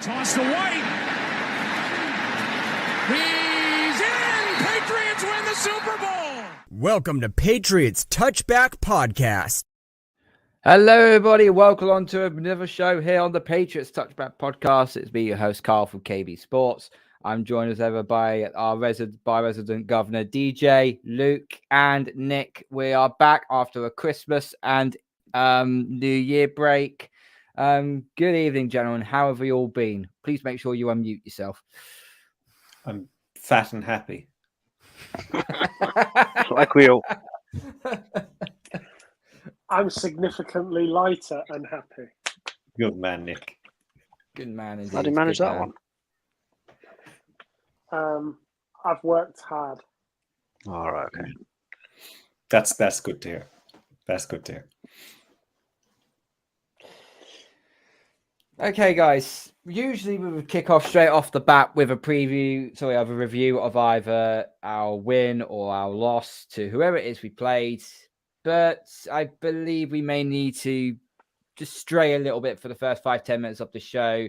Toss to White. He's in! Patriots win the Super Bowl! Welcome to Patriots Touchback Podcast. Hello, everybody. Welcome on to another show here on the Patriots Touchback Podcast. It's me, your host, Karl from KB Sports. I'm joined as ever by our resident governor, DJ, Luke, and Nick. We are back after a Christmas and New Year break. Good evening, gentlemen. How have you all been? Please make sure you unmute yourself. I'm fat and happy. Like we all. I'm significantly lighter and happy. Good man, Nick. Good man. Indeed. How do you manage that one? I've worked hard. All right, okay. That's good to hear. That's good to hear. Okay, guys. Usually we would kick off straight off the bat with a review of either our win or our loss to whoever it is we played. But I believe we may need to just stray a little bit for the first 5-10 minutes of the show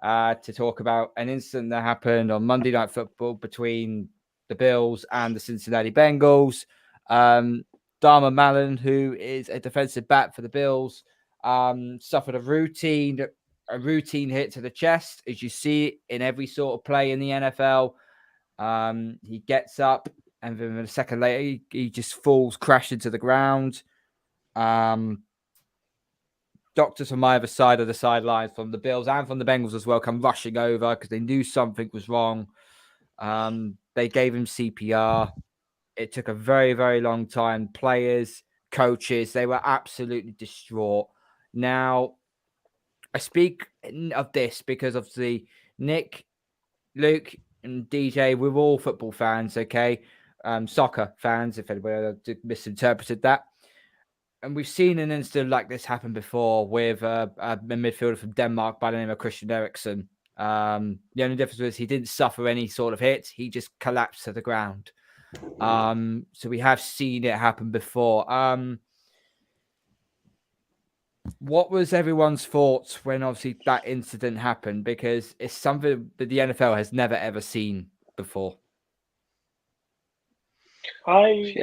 to talk about an incident that happened on Monday Night Football between the Bills and the Cincinnati Bengals. Dharma Mallon, who is a defensive back for the Bills, suffered a routine hit to the chest, as you see in every sort of play in the NFL. He gets up, and then a second later, he just falls, crashing to the ground. Doctors from either side of the sidelines, from the Bills and from the Bengals as well, come rushing over because they knew something was wrong. They gave him CPR. It took a very, very long time. Players, coaches, they were absolutely distraught. Now, I speak of this because obviously Nick, Luke, and DJ, we're all football fans, okay? Soccer fans, if anybody misinterpreted that. And we've seen an incident like this happen before with a midfielder from Denmark by the name of Christian Eriksen. The only difference was he didn't suffer any sort of hit. He just collapsed to the ground. So we have seen it happen before. What was everyone's thoughts when obviously that incident happened? Because it's something that the NFL has never, ever seen before. I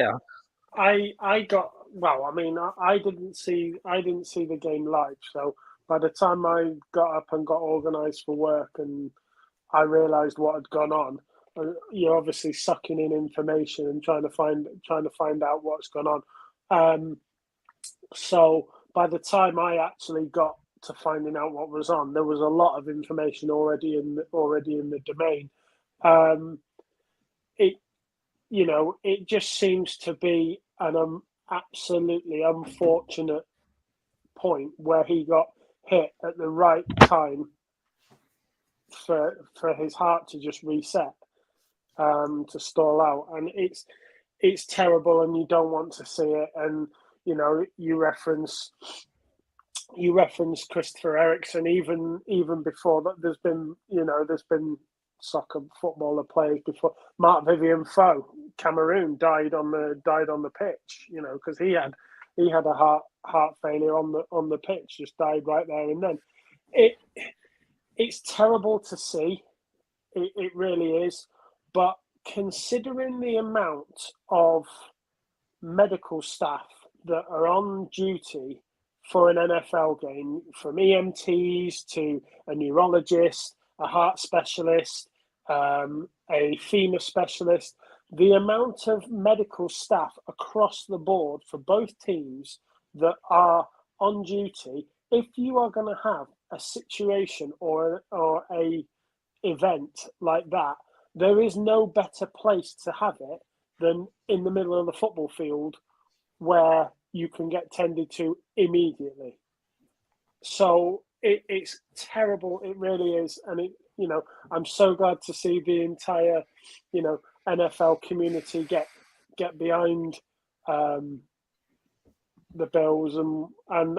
didn't see the game live, so by the time I got up and got organised for work and I realised what had gone on, you're obviously sucking in information and trying to find out what's gone on. So by the time I actually got to finding out what was on, there was a lot of information already in the domain. It just seems to be an absolutely unfortunate point where he got hit at the right time for his heart to just reset, to stall out, and it's terrible, and you don't want to see it. And you reference Christopher Eriksen, even before that. There's been soccer footballer players before. Mark Vivian Foe, Cameroon, died on the pitch, because he had a heart failure on the pitch, just died right there and then. It's terrible to see. It really is. But considering the amount of medical staff that are on duty for an NFL game, from EMTs to a neurologist, a heart specialist, a FEMA specialist, the amount of medical staff across the board for both teams that are on duty, if you are going to have a situation or a event like that, there is no better place to have it than in the middle of the football field, where you can get tended to immediately. So it's terrible. It really is. And I'm so glad to see the entire, NFL community get behind the Bills, and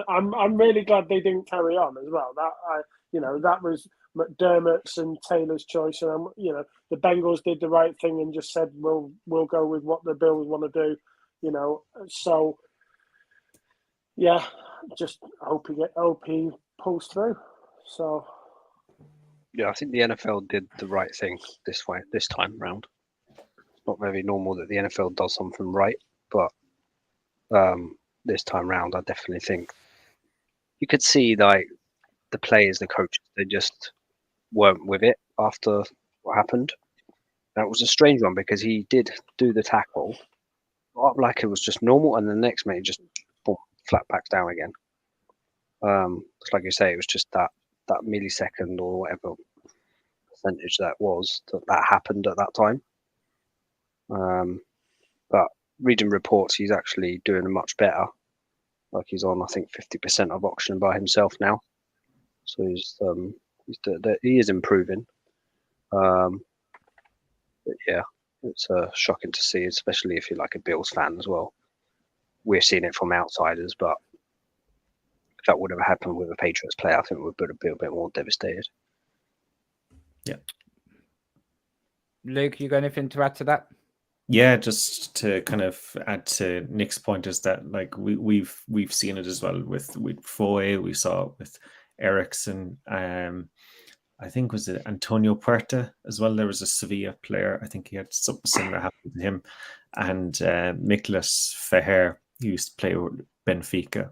I'm really glad they didn't carry on as well. That was McDermott's and Taylor's choice, and the Bengals did the right thing and just said we'll go with what the Bills want to do. So yeah, just hope he pulls through. So Yeah, I think the NFL did the right thing this time round. It's not very normal that the NFL does something right, but this time round, I definitely think you could see like the players, the coaches, they just weren't with it after what happened. That was a strange one because he did do the tackle, up like it was just normal, and the next minute just boom, flat back down again. It's like you say, it was just that millisecond or whatever percentage that happened at that time. But reading reports, he's actually doing much better. Like he's on, I think, 50% of oxygen by himself now. So he is improving. But yeah, it's shocking to see, especially if you're like a Bills fan as well. We're seeing it from outsiders, but if that would have happened with a Patriots player, I think we would have been a bit more devastated. Yeah. Luke, you got anything to add to that? Yeah, just to kind of add to Nick's point is that like we've seen it as well with Foy, we saw it with Ericsson. I think was it Antonio Puerta as well. There was a Sevilla player. I think he had something similar happen to him. And Nicolas Feher, he used to play with Benfica.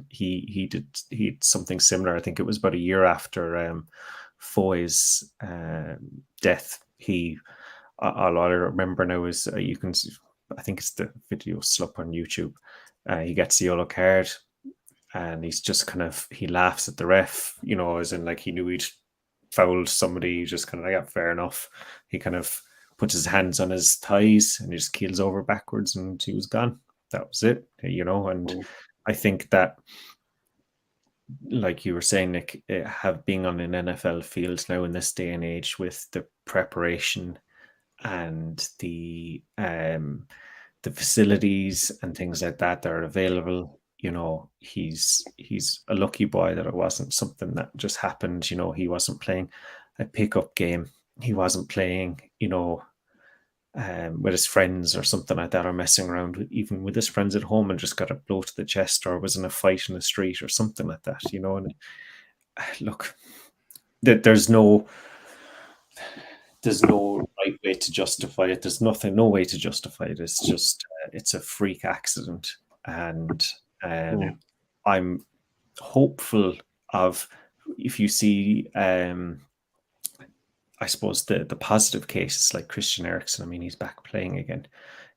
He did something similar. I think it was about a year after Foy's death. All I remember now is you can. I think it's the video still up on YouTube. He gets the yellow card, and he's just he laughs at the ref, as in like he knew he'd fouled somebody. He just kind of like, fair enough. He kind of puts his hands on his thighs and he just keels over backwards, and he was gone. That was it, And I think that, like you were saying, Nick, being on an NFL field now in this day and age with the preparation and the facilities and things like that are available, he's a lucky boy that it wasn't something that just happened. He wasn't playing a pickup game. He wasn't playing, with his friends or something like that, or messing around even with his friends at home and just got a blow to the chest, or was in a fight in the street or something like that. And look, there's no right way to justify it. There's no way to justify it. It's just it's a freak accident, and I'm hopeful of, if you see I suppose the positive cases like Christian Eriksen. I mean, he's back playing again.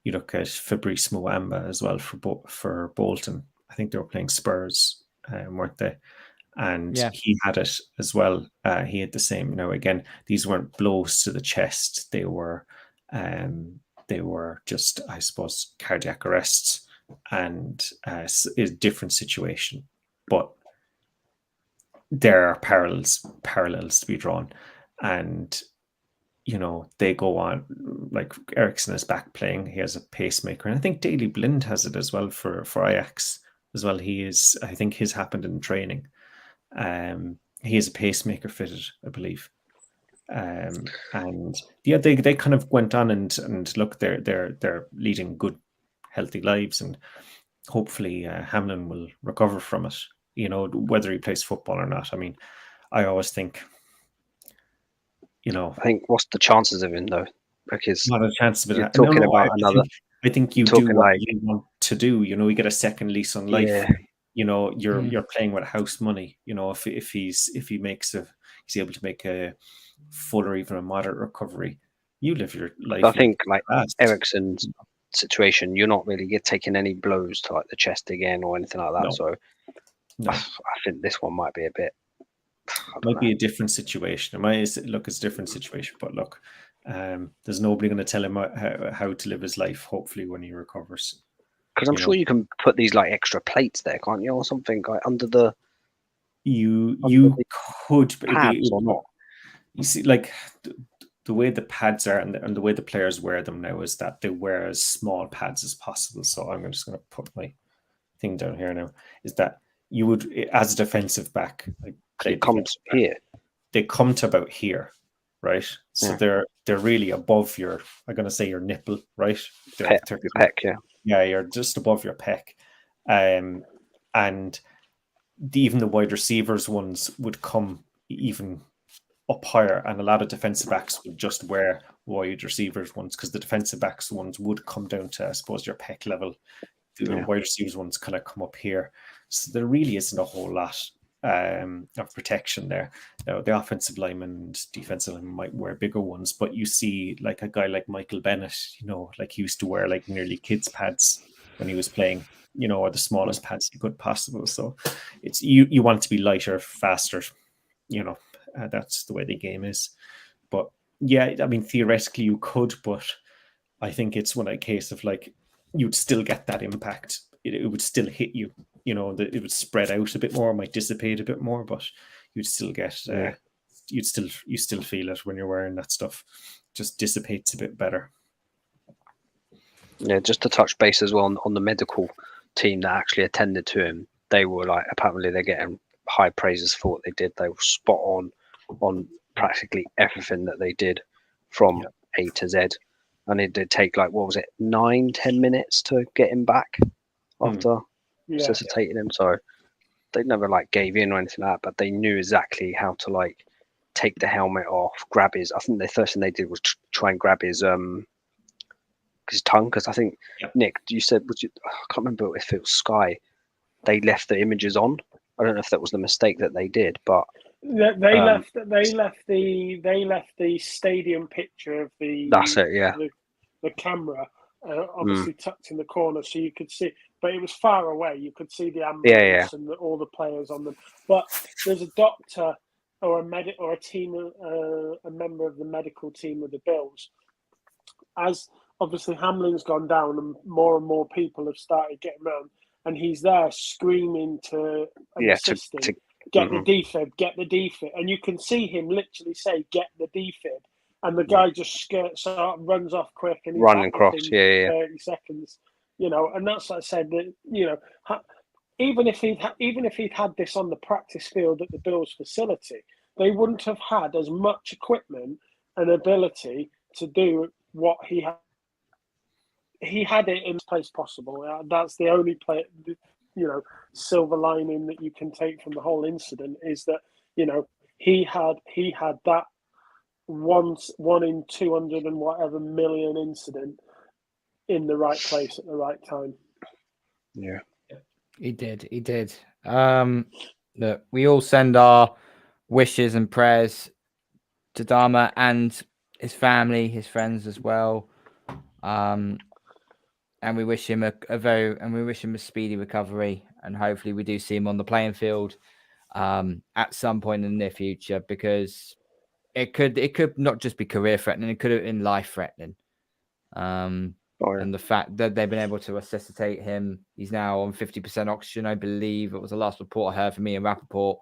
You look at Fabrice Muamba as well for Bolton. I think they were playing Spurs, weren't they? And he had it as well. He had the same. Now, again, these weren't blows to the chest. They were just, I suppose, cardiac arrests, and a different situation. But there are parallels to be drawn, and they go on. Like Ericsson is back playing. He has a pacemaker, and I think Daley Blind has it as well for Ajax as well. I think his happened in training. He has a pacemaker fitted, I believe. And yeah, they kind of went on and look, they're leading good, healthy lives, and hopefully Hamlin will recover from it. Whether he plays football or not. I mean, I always think, I think what's the chances of him though? Because not a chance of it. You're talking about another. I think you do what you want to do. You get a second lease on life. Yeah. You're playing with house money. If he's able to make a full or even a moderate recovery, you live your life. I think like Ericsson's situation, you're not really taking any blows to like the chest again or anything like that. No. So I think this one might be a bit. Might be a different situation. It might look as a different situation, but look, there's nobody going to tell him how to live his life. Hopefully, when he recovers. Because I'm sure you can put these like extra plates there, can't you, or something like under the. You could pads or not? You see, like the way the pads are and the way the players wear them now is that they wear as small pads as possible. So I'm just going to put my thing down here now. Is that you would, as a defensive back, like it comes here. They come to about here, right? So they're really above your. I'm going to say your nipple, right? Your pec, yeah. Yeah, you're just above your pec, and even the wide receivers ones would come even up higher, and a lot of defensive backs would just wear wide receivers ones because the defensive backs ones would come down to, I suppose, your pec level. The wide receivers ones kind of come up here. So there really isn't a whole lot of protection there. Now, the offensive lineman and defensive lineman might wear bigger ones, but you see like a guy like Michael Bennett, like he used to wear like nearly kids' pads when he was playing, or the smallest pads he could possible. So it's you want to be lighter, faster, that's the way the game is. But yeah, I mean, theoretically you could, but I think it's a case of like, you'd still get that impact. It would still hit you, it would spread out a bit more, might dissipate a bit more, but you'd still get, you still feel it when you're wearing that stuff. Just dissipates a bit better. Yeah, just to touch base as well on the medical team that actually attended to him. They were like, apparently they're getting high praises for what they did. They were spot on practically everything that they did from A to Z. And it did take 9-10 minutes to get him back after resuscitating him. So they never gave in or anything like that, but they knew exactly how to take the helmet off, grab his. I think the first thing they did was try and grab his tongue, because I think Nick, you said I can't remember if it was Sky. They left the images on. I don't know if that was the mistake that they did, but they left the stadium picture of the. That's it. Yeah. The camera, obviously tucked in the corner, so you could see, but it was far away. You could see the ambulance and all the players on them. But there's a doctor or a team, a member of the medical team of the Bills. As obviously Hamlin's gone down, and more people have started getting around, and he's there screaming to an assistant, get the defib, and you can see him literally say, "Get the defib." And the guy just skirts out, runs off quick, and he's running across, 30 seconds. And that's like I said, that even if he'd had this on the practice field at the Bills facility, they wouldn't have had as much equipment and ability to do what he had. He had it in the place possible. That's the only silver lining that you can take from the whole incident, is that he had that. One in 200 and whatever million incident in the right place at the right time. Yeah, he did. Look, we all send our wishes and prayers to Dharma and his family, his friends as well. And we wish him a speedy recovery, and hopefully we do see him on the playing field at some point in the near future, because it could not just be career threatening, it could have been life threatening. And the fact that they've been able to resuscitate him, he's now on 50% oxygen, I believe. It was the last report I heard from Ian Rappaport.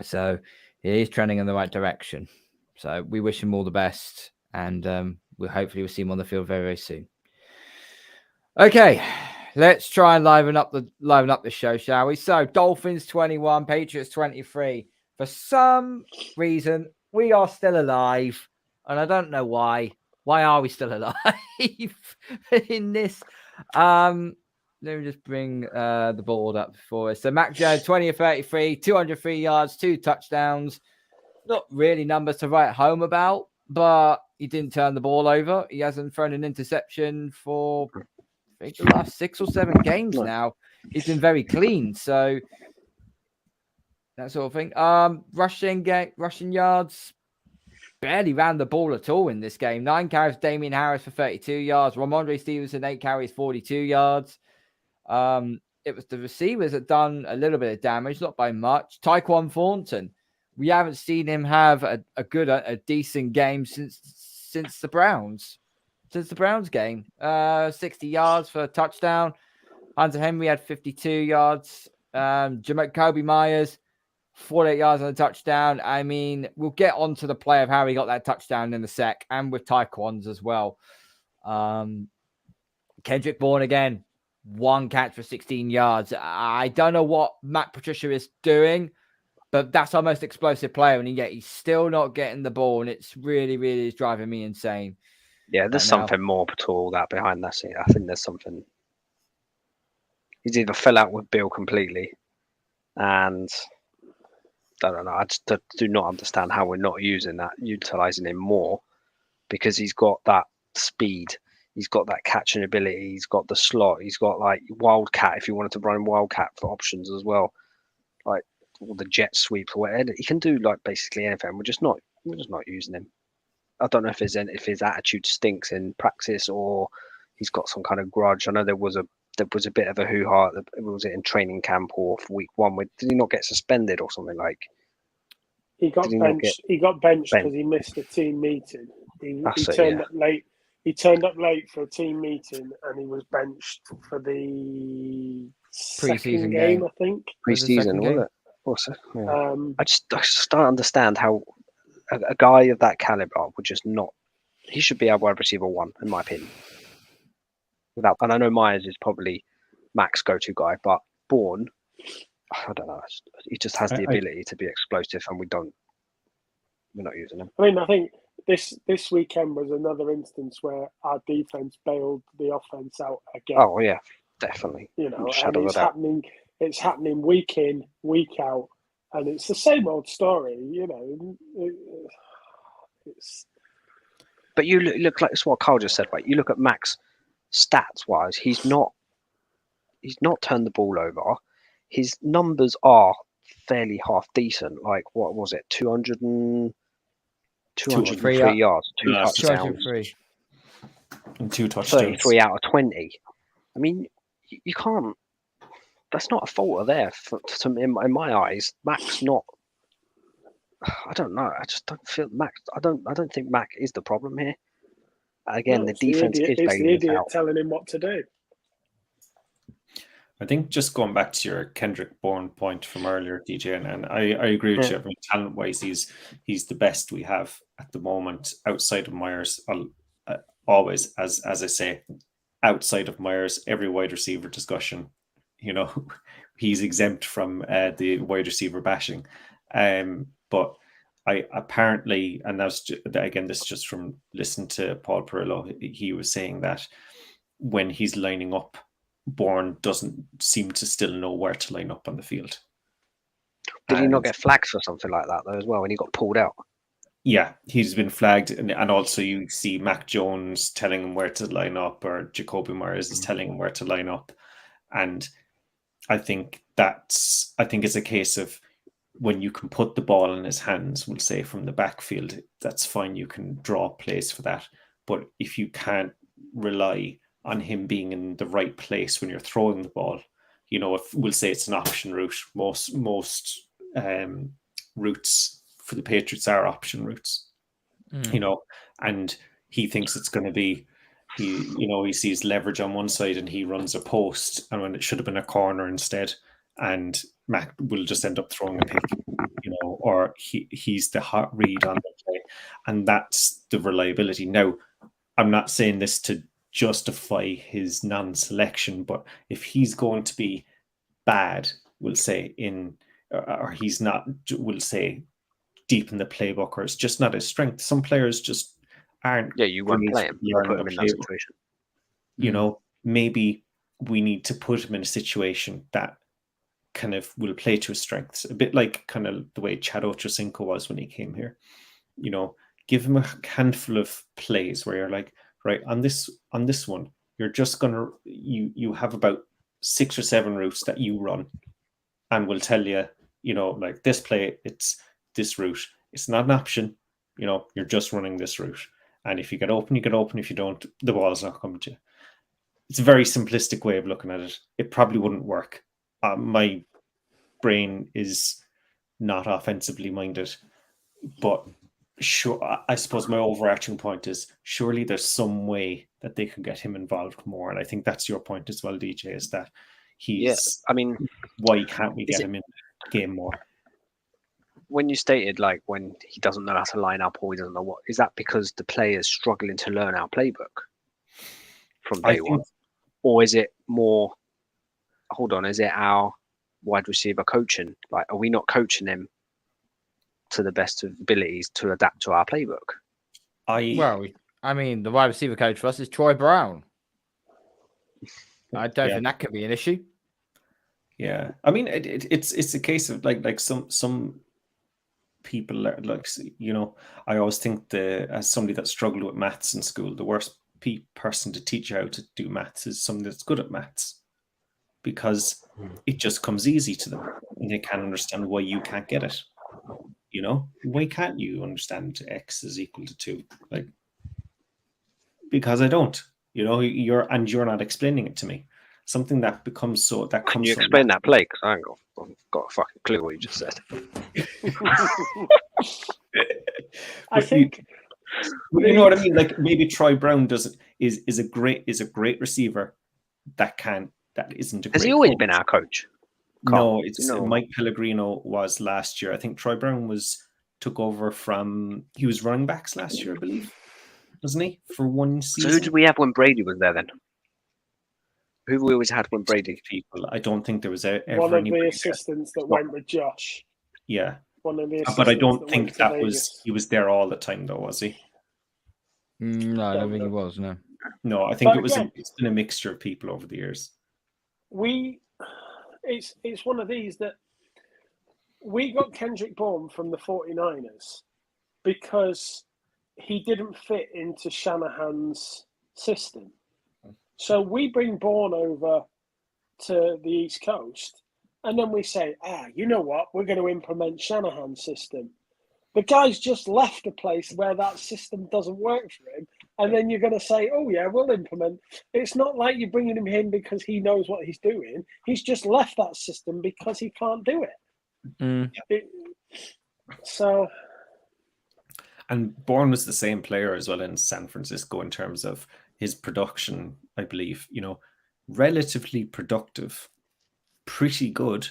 So he is trending in the right direction. So we wish him all the best, and we'll see him on the field very, very soon. Okay, let's try and liven up the show, shall we? So Dolphins 21, Patriots 23. For some reason, we are still alive, and I don't know why. Why are we still alive in this? Let me just bring the board up for us. So Mac Jones, 20 of 33, 203 yards, 2 touchdowns. Not really numbers to write home about, but he didn't turn the ball over. He hasn't thrown an interception for, I think, the last 6 or 7 games now. He's been very clean, so that sort of thing. Rushing yards, barely ran the ball at all in this game. 9 carries, Damian Harris for 32 yards. Ramondre Stevenson, 8 carries, 42 yards. It was the receivers that done a little bit of damage, not by much. Tyquan Thornton, we haven't seen him have a decent game since the Browns. Since the Browns game. 60 yards for a touchdown. Hunter Henry had 52 yards. Kobe Myers, 48 yards on a touchdown. I mean, we'll get on to the play of how he got that touchdown in a sec, and with Tyquan's as well. Kendrick Bourne again, 1 catch for 16 yards. I don't know what Matt Patricia is doing, but that's our most explosive player, and yet he's still not getting the ball, and it's really, really is driving me insane. Yeah, there's something more to all that behind that scene. I think there's something. He's either fell out with Bill completely, and don't know. I just do not understand how we're not utilizing him more, because he's got that speed, he's got that catching ability, he's got the slot, he's got like wildcat if you wanted to run wildcat for options as well, like all the jet sweeps or whatever. He can do like basically anything. We're just not using him. I don't know if his attitude stinks in practice or he's got some kind of grudge. I know there was a bit of a hoo-ha. Was it in training camp or for week 1? Did he not get suspended or something like? He got benched. He got benched because he missed a team meeting. He turned up late. He turned up late for a team meeting, and he was benched for the Pre-season second game, I think. Pre-season, was it? Also, yeah. I just don't understand how a guy of that caliber would just not. He should be our wide receiver 1, in my opinion. And I know Myers is probably Mac's go-to guy, but Bourne, I don't know. He just has the ability to be explosive, and we're not using him. I mean, I think this weekend was another instance where our defense bailed the offense out again. Oh yeah, definitely. You know, and it's happening. It's happening week in, week out, and it's the same old story. You know, it's. But you look like it's what Karl just said, right? You look at Max stats wise, he's not turned the ball over. His numbers are fairly half decent. Like, what was it? 203 yards, 2 touchdowns, 203. and 2 touchdowns. 33 out of 20. I mean, you can't. That's not a fault there in my eyes. Mac's not. I don't know. I just don't feel Mac. I don't think Mac is the problem here. Again, the defense is bailing the idiot out. telling him what to do. I think just going back to your Kendrick Bourne point from earlier, DJ, and I agree with you. I mean, talent-wise, he's the best we have at the moment outside of Myers. Always, as I say, outside of Myers, every wide receiver discussion, you know, he's exempt from the wide receiver bashing. But I apparently, and that's again, this is just from listening to Paul Perillo, he was saying that when he's lining up, Bourne doesn't seem to still know where to line up on the field. Did he not get flagged for something like that though as well when he got pulled out? Yeah, he's been flagged, and also you see Mac Jones telling him where to line up, or Jacoby Myers is telling him where to line up, and I think it's a case of when you can put the ball in his hands, we'll say from the backfield, that's fine. You can draw plays for that, but if you can't rely on him being in the right place when you're throwing the ball, you know, if we'll say it's an option route, most routes for the Patriots are option routes, you know, and he thinks it's going to be, he sees leverage on one side and he runs a post, and when it should have been a corner instead, and Mac will just end up throwing a pick, you know, or he's the hot read on the play, and that's the reliability. Now, I'm not saying this to justify his non-selection, but if he's going to be bad, we'll say or he's not, we'll say deep in the playbook, or it's just not his strength. Some players just aren't. Yeah, you won't play him. You put him in that situation. You know, maybe we need to put him in a situation that kind of will play to his strengths, a bit like kind of the way Chad Ochocinco was when he came here. You know, give him a handful of plays where you're like, right, on this one, you're just gonna you have about 6 or 7 routes that you run, and we'll tell you, you know, like this play, it's this route. It's not an option, you know, you're just running this route. And if you get open, you get open. If you don't, the ball's not coming to you. It's a very simplistic way of looking at it. It probably wouldn't work. My brain is not offensively minded, but sure, I suppose my overarching point is surely there's some way that they can get him involved more. And I think that's your point as well, DJ, is that why can't we get him in the game more? When you stated like when he doesn't know how to line up or he doesn't know what, is that because the player's struggling to learn our playbook from day one? Or is it more, is it our wide receiver coaching? Like, are we not coaching him to the best of abilities to adapt to our playbook? The wide receiver coach for us is Troy Brown. I don't think that could be an issue. Yeah, I mean, it's a case of like some people are like, I always think as somebody that struggled with maths in school, the worst person to teach you how to do maths is somebody that's good at maths, because it just comes easy to them and they can't understand why you can't get it. Why can't you understand x is equal to 2? Like, because I don't. You're not explaining it to me. Something that becomes so that Can comes. you explain that play? Because I haven't got a fucking clue what you just said. I think you know what I mean. Like, maybe Troy Brown is a great receiver that isn't a great. Has he always coach. been our coach? Karl? No, it's Mike Pellegrino was last year. I think Troy Brown took over from. He was running backs last year, I believe, wasn't he, for one season? So who did we have when Brady was there then? Who we always had when Brady? People. I don't think there was ever one of the assistants that went with Josh. Yeah, one of the. But I don't think that was he was there all the time, though, was he? No, I don't think he was. No, I think it's been a mixture of people over the years. It's one of these that we got Kendrick Bourne from the 49ers because he didn't fit into Shanahan's system. So we bring Bourne over to the East Coast, and then we say, you know what? We're going to implement Shanahan's system. The guy's just left a place where that system doesn't work for him, and then you're going to say, oh, yeah, we'll implement. It's not like you're bringing him in because he knows what he's doing. He's just left that system because he can't do it. So... And Bourne was the same player as well in San Francisco in terms of his production, I believe, relatively productive, pretty good.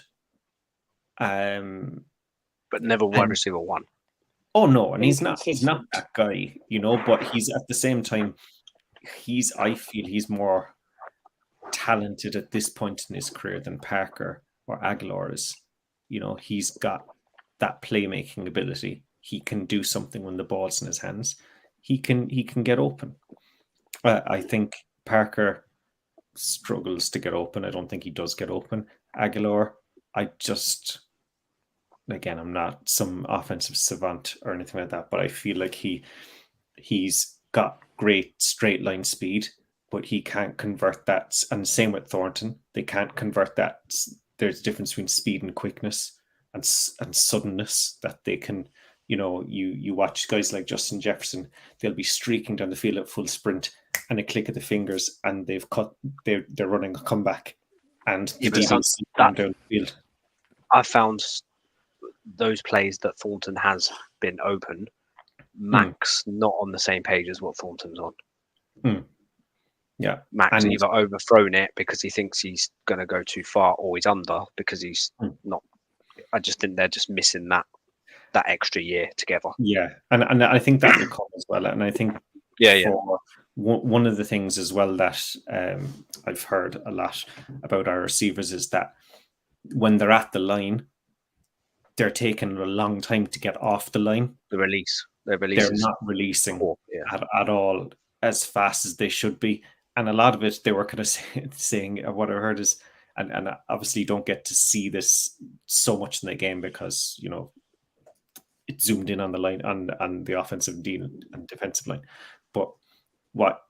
But never wide receiver one. Oh no, and he's not that guy, but he's at the same time, I feel he's more talented at this point in his career than Parker or Aguilar is. He's got that playmaking ability. He can do something when the ball's in his hands. He can get open. I think Parker struggles to get open. I don't think he does get open. Aguilar, again, I'm not some offensive savant or anything like that, but I feel like he's got great straight line speed, but he can't convert that. And same with Thornton. They can't convert that. There's a difference between speed and quickness and suddenness that they can. You watch guys like Justin Jefferson, they'll be streaking down the field at full sprint and a click of the fingers and they're running a comeback and down the field. I found those plays that Thornton has been open, Mac's not on the same page as what Thornton's on. Yeah. Mac's either overthrown it because he thinks he's going to go too far, or he's under because he's not. I just think they're just missing that extra year together. Yeah, and I think that will come as well. And I think one of the things as well that I've heard a lot about our receivers is that when they're at the line, they're taking a long time to get off the line. They're not releasing at all as fast as they should be. And a lot of it, they were kind of saying what I heard is, and obviously you don't get to see this so much in the game because, it zoomed in on the line on the offensive and defensive line. But what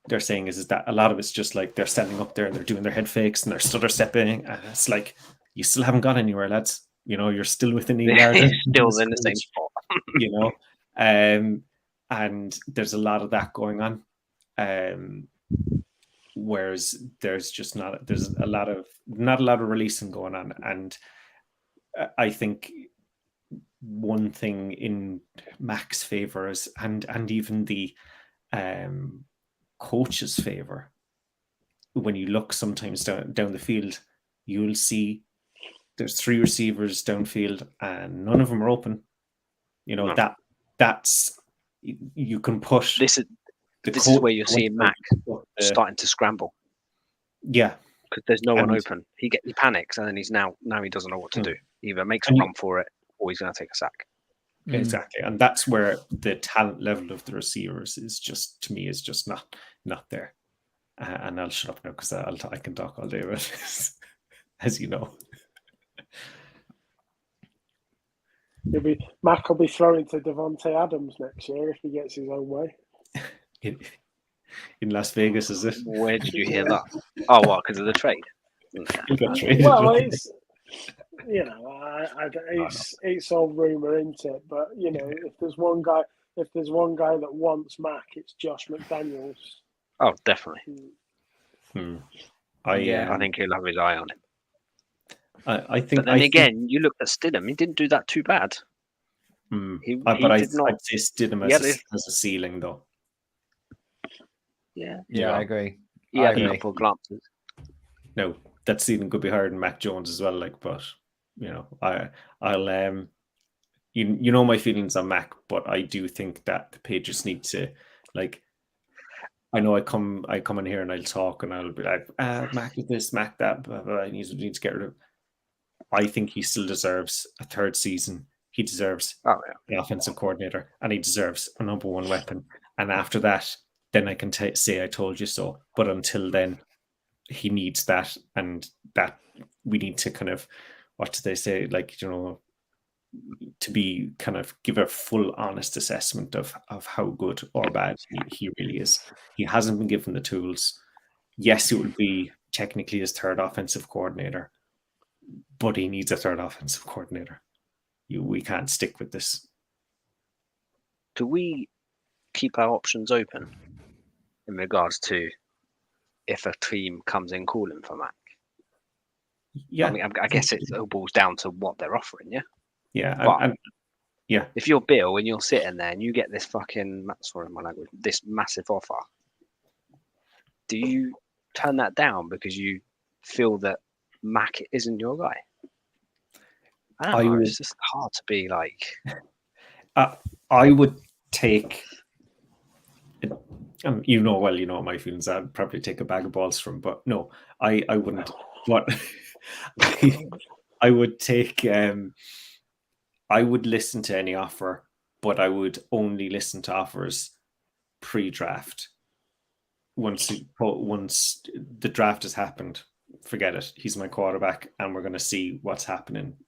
they're saying is that a lot of it's just like they're standing up there and they're doing their head fakes and they're stutter stepping. And it's like, you still haven't got anywhere, lads. You're still within 8 yards. Still in the same spot. And there's a lot of that going on. Whereas there's not a lot of releasing going on. And I think one thing in Mac's favor is, and even the coach's favor, when you look sometimes down the field, you'll see there's 3 receivers downfield and none of them are open. That's you can push. This is where you're seeing Mac starting to scramble. Yeah, because there's no one open. He panics and then he's now he doesn't know what to do. Either makes a run for it or he's going to take a sack. Exactly, and that's where the talent level of the receivers is just not there. And I'll shut up now because I can talk all day about this, as you know. Mac will be throwing to Devontae Adams next year if he gets his own way. In Las Vegas, is it? Where did you hear that? Oh, what? Because of the trade? He got traded. Well, it's it's all rumor, isn't it? But if there's one guy that wants Mac, it's Josh McDaniels. Oh, definitely. I think he'll have his eye on him. I think. But then again, you look at Stidham. He didn't do that too bad. I'd say Stidham has a ceiling, though. Yeah, I agree. He had a couple of glances. No, that ceiling could be higher than Mac Jones as well. But I'll you know my feelings on Mac, but I do think that the Patriots need to I know I come in here and I'll talk and I'll be like, Mac is this, Mac that, blah, blah, he needs to get rid of. I think he still deserves a third season. He deserves an offensive coordinator, and he deserves a number one weapon. And after that, then I can say I told you so. But until then, he needs that, and that we need to kind of, what do they say, to be kind of give a full honest assessment of how good or bad he really is. He hasn't been given the tools. Yes, it would be technically his third offensive coordinator, but he needs a third offensive coordinator. We can't stick with this. Do we keep our options open in regards to if a team comes in calling for Mac? Yeah, I mean, I guess it all boils down to what they're offering, yeah. Yeah, yeah. If you're Bill and you're sitting there and you get this this massive offer, do you turn that down because you feel that Mac isn't your guy? I don't know. It's just hard to be like. I would take. You know my feelings. I'd probably take a bag of balls from, but no, I wouldn't. But I would take. I would listen to any offer, but I would only listen to offers pre-draft. Once the draft has happened, forget it. He's my quarterback, and we're going to see what's happening.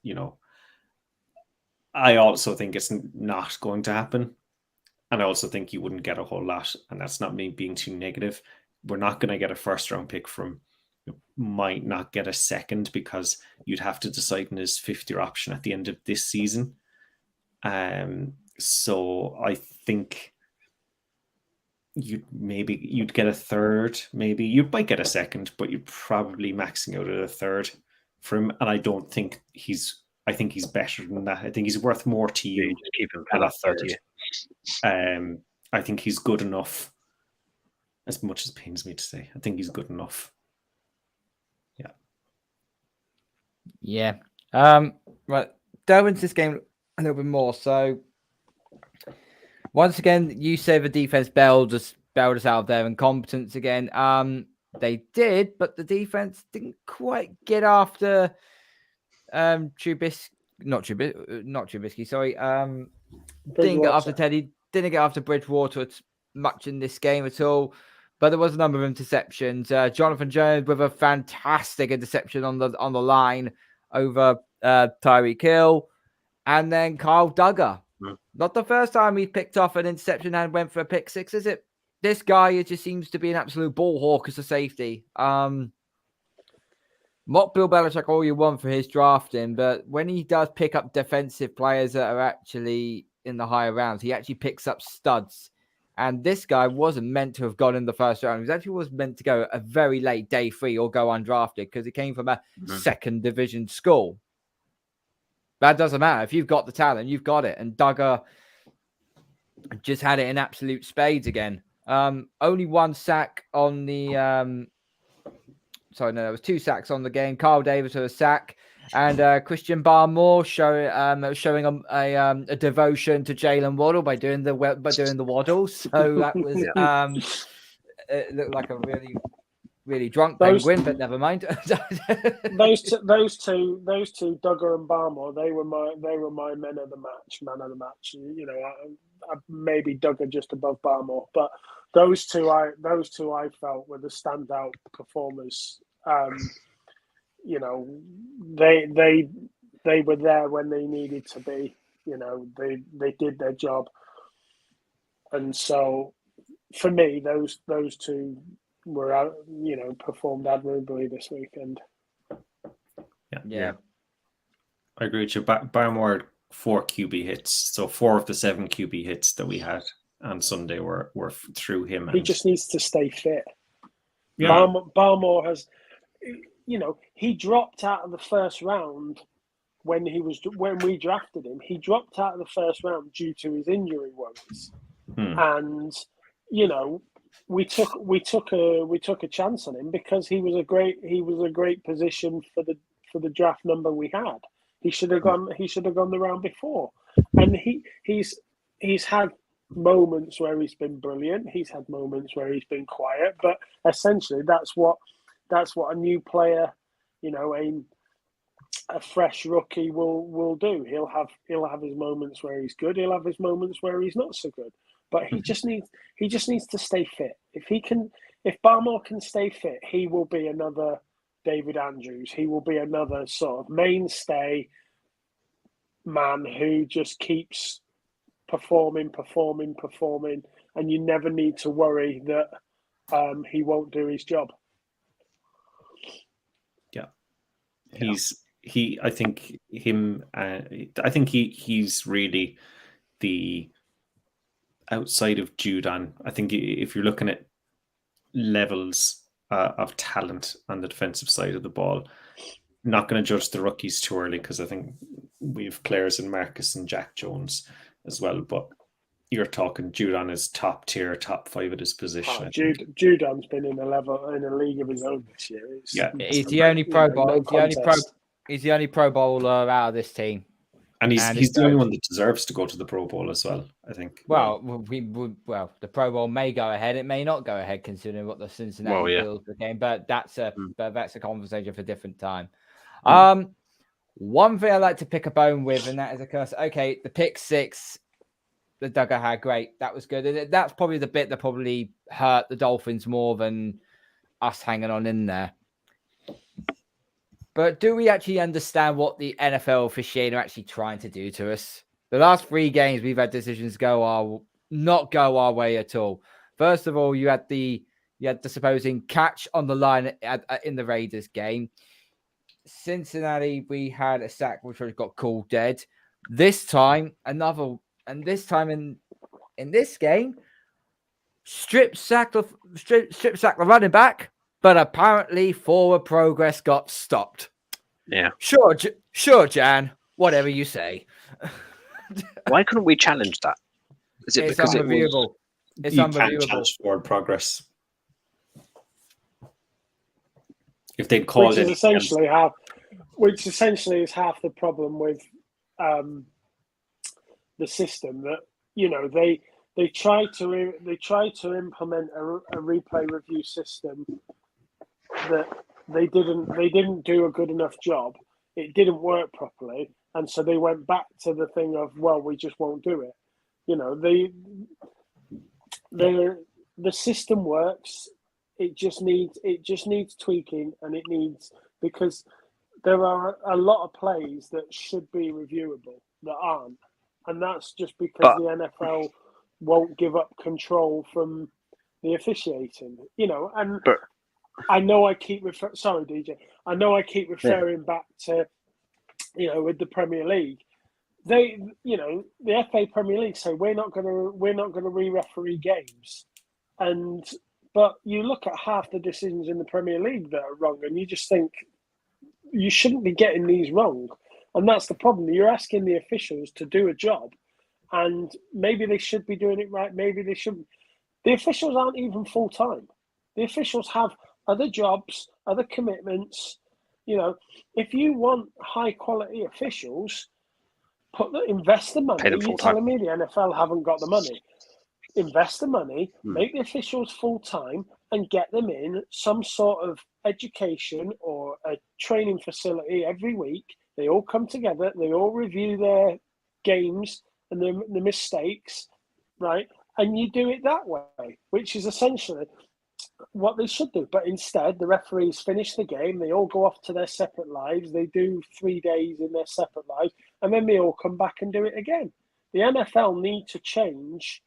I also think it's not going to happen, and I also think you wouldn't get a whole lot. And that's not me being too negative. We're not going to get a first-round pick from. Might not get a second because you'd have to decide on his fifth-year option at the end of this season. So I think you'd get a third. Maybe you might get a second, but you're probably maxing out at a third for him. And I don't think I think he's better than that. I think he's worth more to you. Just keep him at for a third. I think he's good enough. As much as it pains me to say, I think he's good enough. Yeah. Right. Delve into this game a little bit more. So, once again, you say the defense bailed us out of their incompetence again. They did, but the defense didn't quite get after Trubisky. Not Trubisky. Sorry. Didn't get after Teddy. Didn't get after Bridgewater much in this game at all. But there was a number of interceptions. Jonathan Jones with a fantastic interception on the line over Tyreek Hill. And then Karl Duggar. Not the first time he picked off an interception and went for a pick six, is it? This guy just seems to be an absolute ball hawk as a safety. Mock Bill Belichick all you want for his drafting, but when he does pick up defensive players that are actually in the higher rounds, he actually picks up studs. And this guy wasn't meant to have gone in the first round. He actually was meant to go a very late day 3 or go undrafted because he came from a second division school. That doesn't matter. If you've got the talent, you've got it. And Duggar just had it in absolute spades again. Only one sack on the... there was 2 sacks on the game. Carl Davis with a sack. And Christian Barmore showing a devotion to Jalen Waddle by doing the waddles. So that was it looked like a really, really drunk penguin, but never mind. those two, Duggar and Barmore, they were my man of the match. Maybe Duggar just above Barmore, but those two I felt were the standout performers. They were there when they needed to be. they did their job, and so for me, those two were out, performed admirably this weekend. Yeah. I agree with you. Barmore had 4 QB hits, so 4 of the 7 QB hits that we had on Sunday were through him. He just needs to stay fit. Yeah. Barmore has, he dropped out of the first round when we drafted him. He dropped out of the first round due to his injury woes, and we took a chance on him because he was a great position for the draft number we had. He should have gone the round before, and he's had moments where he's been brilliant. He's had moments where he's been quiet, but essentially that's what a new player, a fresh rookie will do. He'll have his moments where he's good. He'll have his moments where he's not so good. But he just needs to stay fit. If Barmore can stay fit, he will be another David Andrews. He will be another sort of mainstay man who just keeps performing, and you never need to worry that he won't do his job. Yeah, I think he's really the outside of Judon. I think if you're looking at levels of talent on the defensive side of the ball, not going to judge the rookies too early because I think we have players in Marcus and Jack Jones as well. But you're talking Judon is top tier, top 5 at his position. Judon's been in a league of his own this year. He's the only Pro Bowl. He's the only Pro Bowler out of this team. And he's the only one that deserves to go to the Pro Bowl as well, I think. Well, the Pro Bowl may go ahead. It may not go ahead, considering what the Cincinnati Bills became. But that's a conversation for a different time. One thing I like to pick a bone with, and that is, of course, okay, the pick 6 that Duggar had, great. That was good. And that's probably the bit that probably hurt the Dolphins more than us hanging on in there. But do we actually understand what the NFL officiating are actually trying to do to us? The last 3 games, we've had decisions not go our way at all. First of all, you had the supposing catch on the line in the Raiders game. Cincinnati, we had a sack which got called dead. This time, in this game, strip sack the running back. But apparently, forward progress got stopped. Yeah. Sure, Jan. Whatever you say. Why couldn't we challenge that? Is it because unbelievable? It's unbelievable. Can't challenge forward progress. If they called it, which essentially is half the problem with the system. That they try to implement a replay review system that they didn't do a good enough job. It didn't work properly, and so they went back to the thing of, well, we just won't do it. The system works. It just needs tweaking, and it needs, because there are a lot of plays that should be reviewable that aren't, and that's just because the NFL won't give up control from the officiating, and I know I keep sorry, DJ. I know I keep referring back to, with the Premier League, the FA Premier League say we're not gonna re-referee games, but you look at half the decisions in the Premier League that are wrong, and you just think you shouldn't be getting these wrong, and that's the problem. You're asking the officials to do a job, and maybe they should be doing it right, maybe they shouldn't. The officials aren't even full time. The officials have other jobs, other commitments. If you want high quality officials, invest the money. You're telling me the NFL haven't got the money? Invest the money, make the officials full time, and get them in some sort of education or a training facility every week. They all come together. They all review their games and the mistakes, right? And you do it that way, which is essentially what they should do. But instead, the referees finish the game. They all go off to their separate lives. They do 3 days in their separate lives, and then they all come back and do it again. The NFL need to change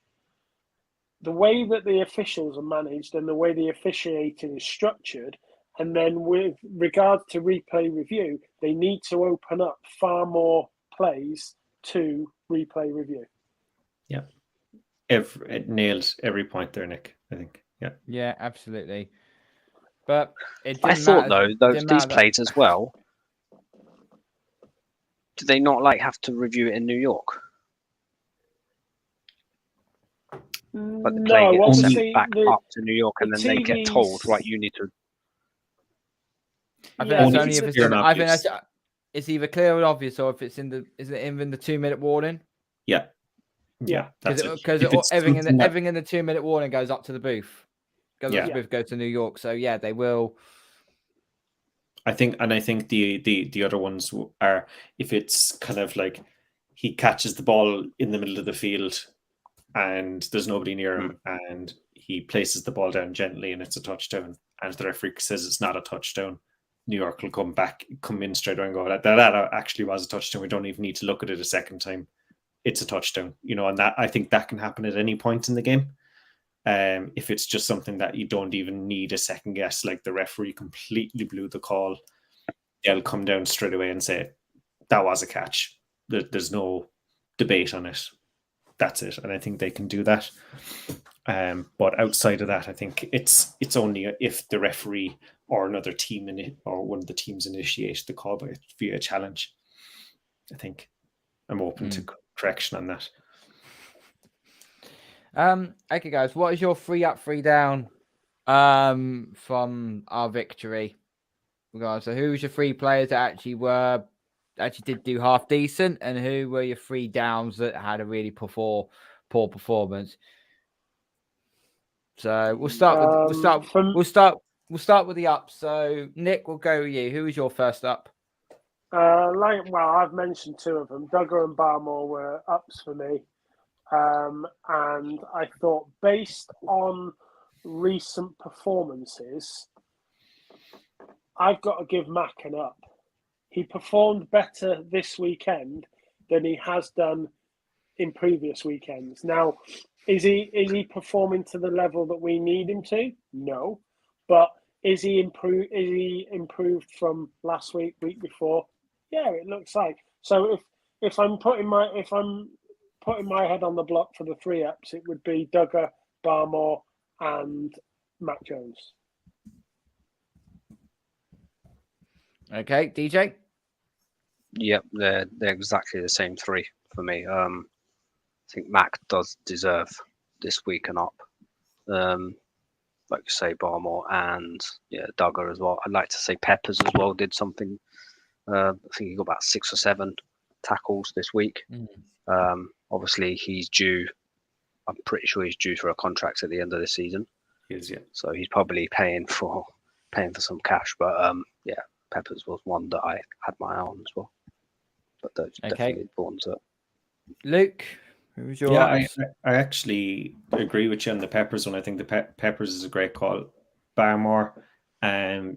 the way that the officials are managed and the way the officiating is structured. And then with regard to replay review, they need to open up far more plays to replay review. Yeah. It nailed every point there, Nick, I think. Yeah. Yeah, absolutely. But it I didn't thought matter. though, Didn't these matter. plays as well. Do they not have to review it in New York? But the play No, gets sent obviously back up to New York, and the then they get told, TVs right, you need to. I think Yeah, that's Only only if if it's. it's clear and I think obvious. that's. It's either clear and obvious, or if it's in the. Is it in the 2-minute warning? Yeah. Yeah. That's it. Because If it's everything in something that- the 2-minute warning goes up to the booth. Goes up to the booth, goes to New York. So yeah, they will. I think the other ones are if it's kind of like he catches the ball in the middle of the field and there's nobody near him and he places the ball down gently and it's a touchdown and the referee says it's not a touchdown. New York will come in straight away and go, that actually was a touchdown. We don't even need to look at it a second time. It's a touchdown, and that I think that can happen at any point in the game. If it's just something that you don't even need a second guess, like the referee completely blew the call, they'll come down straight away and say, that was a catch. There's no debate on it. That's it. And I think they can do that. But outside of that, I think it's only if the referee or another team or one of the teams initiate the call via challenge. I think I'm open to correction on that. Okay, guys, what is your 3 up, 3 down from our victory? So who was your 3 players that actually did do half decent, and who were your 3 downs that had a really poor performance? So we'll start with the ups. So Nick, we'll go with you. Who was your first up? I've mentioned 2 of them. Duggar and Barmore were ups for me. And I thought, based on recent performances, I've got to give Mac an up. He performed better this weekend than he has done in previous weekends. Now, is he performing to the level that we need him to? No, but is he improved? Is he improved from last week before? Yeah, it looks like. So if I'm putting my head on the block for the 3 ups, it would be Duggar, Barmore, and Mac Jones. Okay, DJ? Yep, they're exactly the same 3 for me. I think Mac does deserve this week and up. Like you say, Barmore and Duggar as well. I'd like to say Peppers as well did something. I think he got about 6 or 7 tackles this week. Obviously, he's due. I'm pretty sure he's due for a contract at the end of the season. He is, yeah. So he's probably paying for some cash. But Peppers was one that I had my eye on as well. But those definitely ones up. Luke, who was your I actually agree with you on the Peppers one. I think the Peppers is a great call. Barmore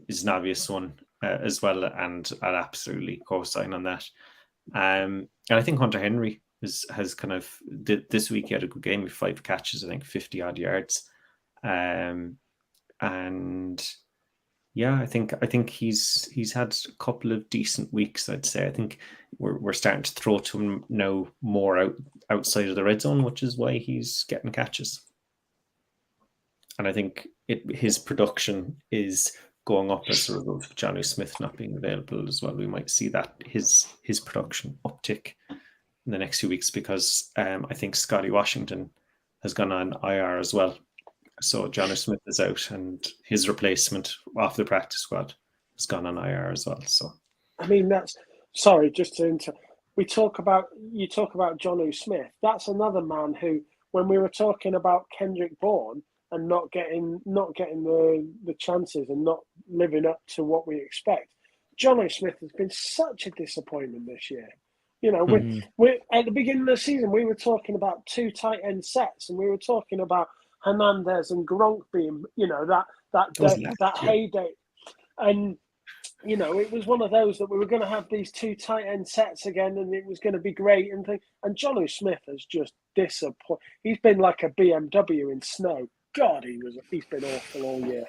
is an obvious one as well, and I'll absolutely co-sign on that. And I think Hunter Henry has kind of this week he had a good game with 5 catches, I think 50 odd yards, and yeah, I think he's had a couple of decent weeks. I'd say I think we're starting to throw to him now more outside of the red zone, which is why he's getting catches. And I think his production is going up as a result of Jonnu Smith not being available as well. We might see that his production uptick in the next few weeks because I think Scotty Washington has gone on IR as well. So Jonnu Smith is out and his replacement off the practice squad has gone on IR as well. So I mean, just to interrupt. You talk about Jonnu Smith. That's another man who, when we were talking about Kendrick Bourne and not getting the chances and not living up to what we expect, Jonnu Smith has been such a disappointment this year. We at the beginning of the season we were talking about 2 tight end sets and we were talking about Hernandez and Gronk being, that heyday. And, it was one of those that we were going to have these two tight end sets again, and it was going to be great. And Jonnu Smith has just disappointed. He's been like a BMW in snow. God, he's been awful all year.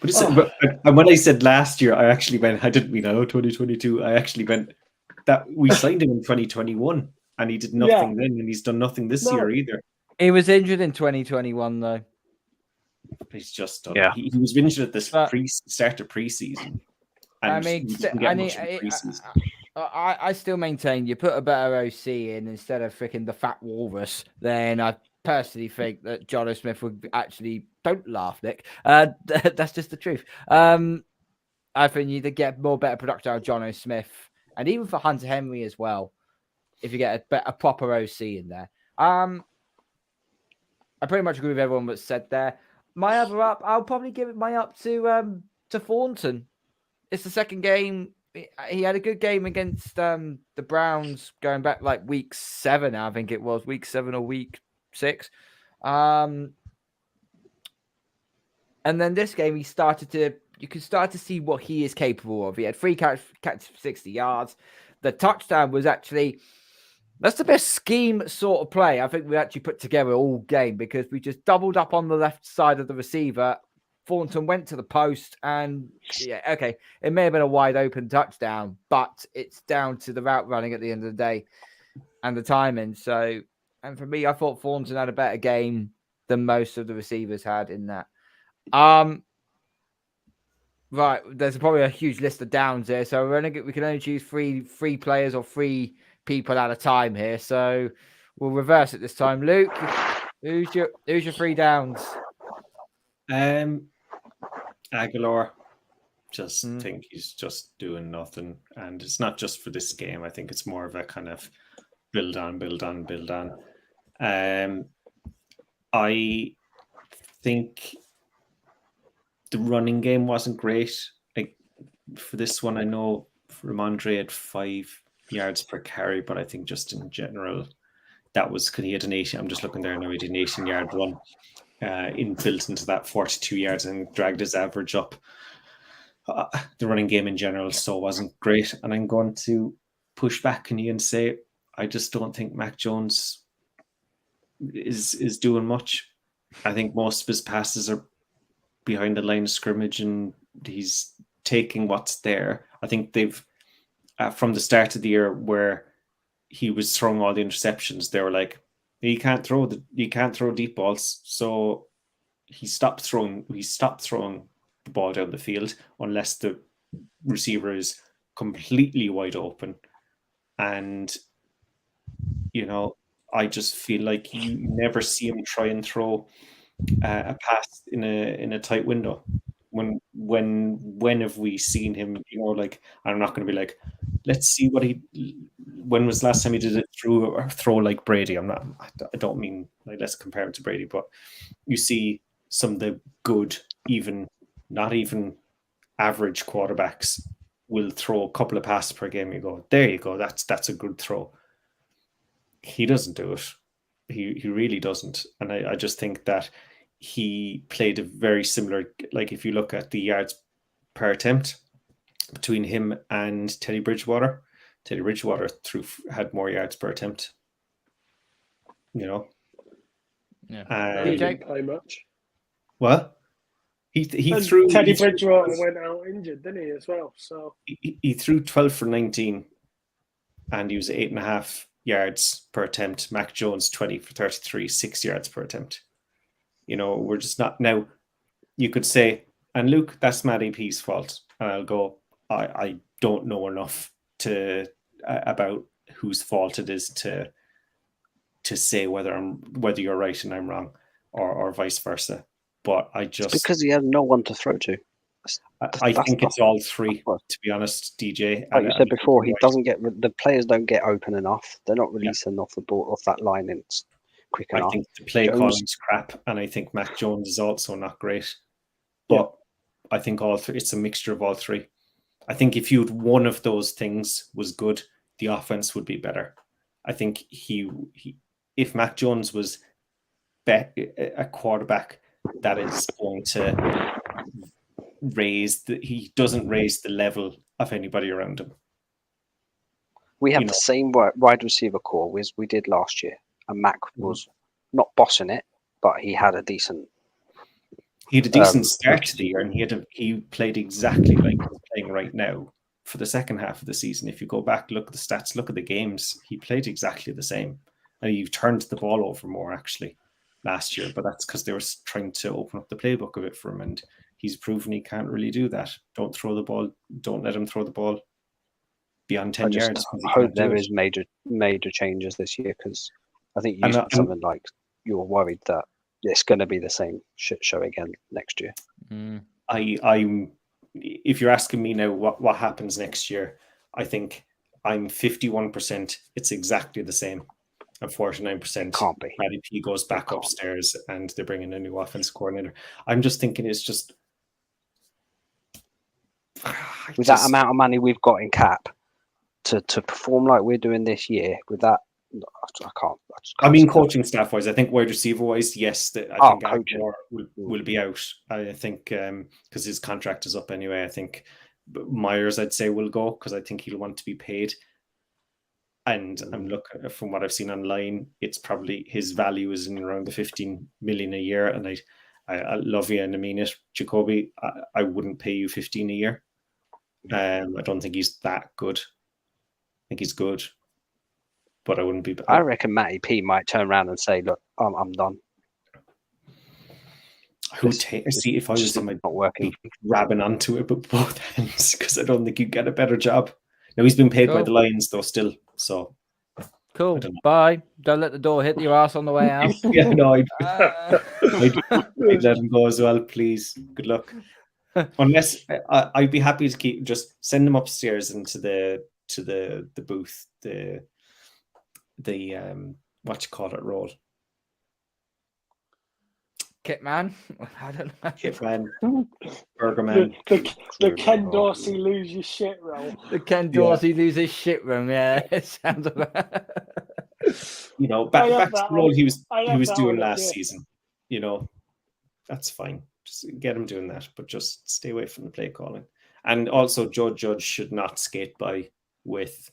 But and when I said last year, I actually meant, I didn't mean 2022. I actually meant that we signed him in 2021 and he did nothing then, and he's done nothing this year either. He was injured in 2021 though. He's just done. Yeah. He was injured at this start of preseason. I still maintain you put a better OC in instead of freaking the fat walrus, then I personally think that Jonnu Smith would actually, don't laugh, Nick. That's just the truth. I think you'd get better production out of Jonnu Smith, and even for Hunter Henry as well, if you get a proper OC in there. I pretty much agree with everyone that's said there. My other up, I'll probably give it my up to Thornton. It's the second game. He had a good game against the Browns going back like week 7, I think it was week 7 or week 6. And then this game, you could start to see what he is capable of. He had 3 catches for 60 yards. The touchdown was actually, that's the best scheme sort of play I think we actually put together all game, because we just doubled up on the left side of the receiver. Thornton went to the post, and it may have been a wide open touchdown, but it's down to the route running at the end of the day and the timing. So, and for me, I thought Thornton had a better game than most of the receivers had in that. Right, there's probably a huge list of downs here, so we can only choose three players or 3 people at a time here. So we'll reverse it this time. Luke, who's your 3 downs? Aguilar, just think he's just doing nothing, and it's not just for this game. I think it's more of a kind of build on. I think the running game wasn't great. Like for this one, I know Ramondre had 5 yards per carry, but I think just in general, that was because he had an 18. I'm just looking there now. He did an 18-yard run. Built into that 42 yards and dragged his average up. The running game in general wasn't great, and I'm going to push back on you and say I just don't think Mac Jones is doing much. I think most of his passes are behind the line of scrimmage, and he's taking what's there. I think they've from the start of the year where he was throwing all the interceptions, they were like, you can't throw deep balls. So he stopped throwing the ball down the field unless the receiver is completely wide open. And I just feel like you never see him try and throw a pass in a tight window. When have we seen him? I'm not going to be like, let's see when was the last time he did it throw like Brady? I don't mean like let's compare him to Brady, but you see some of the good, not even average quarterbacks will throw a couple of passes per game. You go, there you go, that's a good throw. He doesn't do it. He really doesn't. And I just think that he played a very similar, like if you look at the yards per attempt between him and Teddy Bridgewater had more yards per attempt. Yeah. He didn't play much. What? He threw. Teddy Bridgewater went out injured, didn't he, as well? So he threw 12 for 19, and he was 8.5 yards per attempt. Mac Jones 20 for 33, 6 yards per attempt. We're just not now. You could say, and Luke, that's Matt AP's fault, and I'll go, I don't know enough about whose fault it is to say whether you're right and I'm wrong, or vice versa. But it's because he had no one to throw to. I think it's all 3, to be honest, DJ. Like you said before, the players don't get open enough. They're not releasing off the ball off that line, and it's quick enough. I think the play calling's crap, and I think Mac Jones is also not great. But I think all 3. It's a mixture of all 3. I think if you'd one of those things was good, the offense would be better. I think if Mac Jones was a quarterback that is going to he doesn't raise the level of anybody around him. We have the same wide receiver core as we did last year, and Mac was not bossing it, but he had a decent. He had a decent start to the year, and he played exactly like he's playing right now for the second half of the season. If you go back, look at the stats, look at the games, he played exactly the same. And he turned the ball over more actually last year, but that's because they were trying to open up the playbook a bit for him, and he's proven he can't really do that. Don't throw the ball. Don't let him throw the ball beyond 10 yards. I hope there is major changes this year, because I think you said something like you were worried that it's going to be the same shit show again next year. I'm if you're asking me now what happens next year, I think I'm 51%. It's exactly the same. And 49%. Can't be. Matty P goes back upstairs and they bring in a new offense coordinator. I'm just thinking it's just with that amount of money we've got in cap to perform like we're doing this year. With that, I can't. I mean, coaching staff wise, I think wide receiver wise, yes, I think Aguilar will be out. I think because his contract is up anyway. I think Myers, I'd say, will go because I think he'll want to be paid. And I'm looking from what I've seen online, it's probably his value is in around the 15 million a year. And I love you and I mean it, Jacoby. I wouldn't pay you 15 a year. I don't think he's that good. I think he's good, but I wouldn't be. I reckon Matty P might turn around and say, "Look, I'm done." See, if I was him, I'd not working, grabbing onto it with both hands because I don't think you'd get a better job. Now he's been paid by the Lions though, still. So cool. Bye. Don't let the door hit your ass on the way out. Yeah, no, I'd let him go as well, please. Good luck. Unless I'd be happy to just send him upstairs into the booth, the what you call it role. Kitman? I don't know. Kitman, Burger Man. The Ken Dorsey lose your shit role. The Ken Dorsey loses shit room, yeah. It sounds about back to the role he was doing last season. That's fine. Just get him doing that, but just stay away from the play calling. And also Joe Judge should not skate by with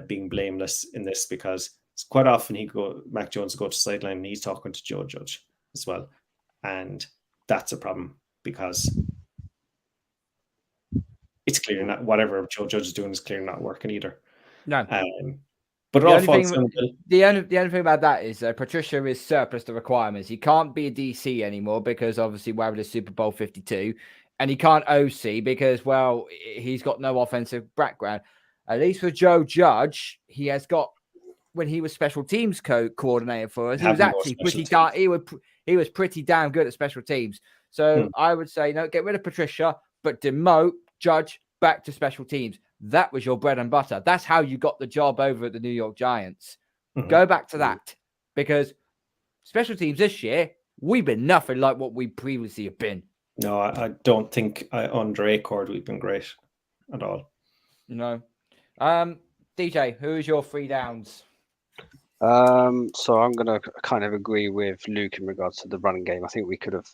being blameless in this, because it's quite often Mac Jones go to sideline and he's talking to Joe Judge as well. And that's a problem because it's clear not whatever Joe Judge is doing is clearly not working either. No. But the only thing about that is Patricia is surplus to requirements. He can't be a DC anymore because obviously we're with the Super Bowl 52, and he can't OC because, well, he's got no offensive background. At least for Joe Judge, he has got, when he was special teams coordinator for us, he was actually he was pretty damn good at special teams. So I would say, no, get rid of Patricia, but demote Judge back to special teams. That was your bread and butter. That's how you got the job over at the New York Giants. Go back to that, because special teams this year, we've been nothing like what we previously have been. No, I don't think under Acord we've been great at all. No. DJ, who is your 3 downs? So I'm going to kind of agree with Luke in regards to the running game. I think we could have,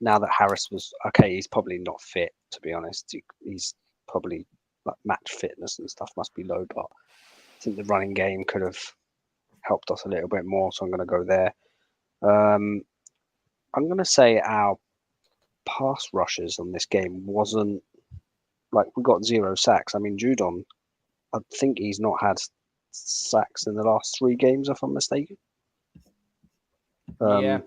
now that Harris was, okay, he's probably not fit, to be honest. He's probably like match fitness and stuff must be low, but I think the running game could have helped us a little bit more. So I'm going to go there. I'm going to say our pass rushes on this game wasn't like, we got 0 sacks. I mean, Judon, I think he's not had sacks in the last 3 games, if I'm mistaken. Yeah.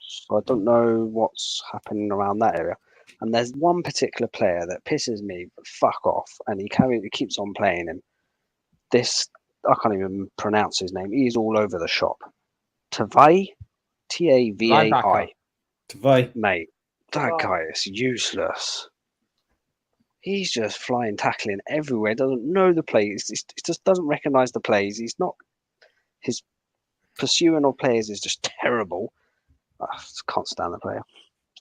So I don't know what's happening around that area. And there's one particular player that pisses me the fuck off, and he keeps on playing him. I can't even pronounce his name. He's all over the shop. Tavai, Tavai. Tavai, mate, that guy is useless. He's just flying, tackling everywhere. Doesn't know the plays. He just doesn't recognize the plays. His pursuing of players is just terrible. I can't stand the player.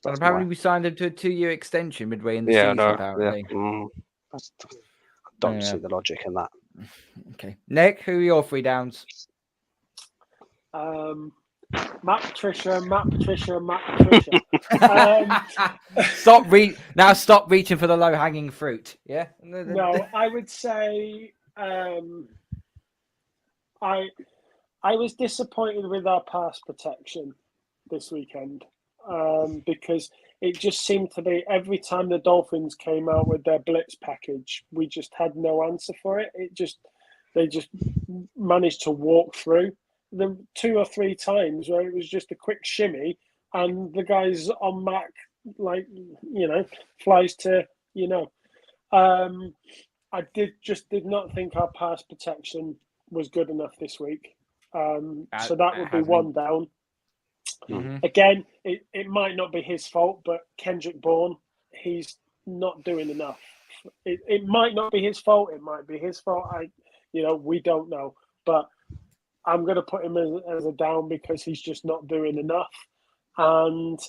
Well, apparently we signed him to a 2-year extension midway in the season. Apparently, I don't see the logic in that. Okay, Nick, who are your 3 downs? Matt Patricia. Stop reaching for the low hanging fruit. Yeah. No, I would say I was disappointed with our pass protection this weekend because it just seemed to be every time the Dolphins came out with their blitz package, we just had no answer for it. They just managed to walk through the 2 or 3 times where it was just a quick shimmy and the guys on Mac flies to I did not think our pass protection was good enough this week. So that would be one down. Mm-hmm. Again, it might not be his fault, but Kendrick Bourne, he's not doing enough. It might not be his fault. It might be his fault. We don't know. But I'm going to put him as a down because he's just not doing enough. And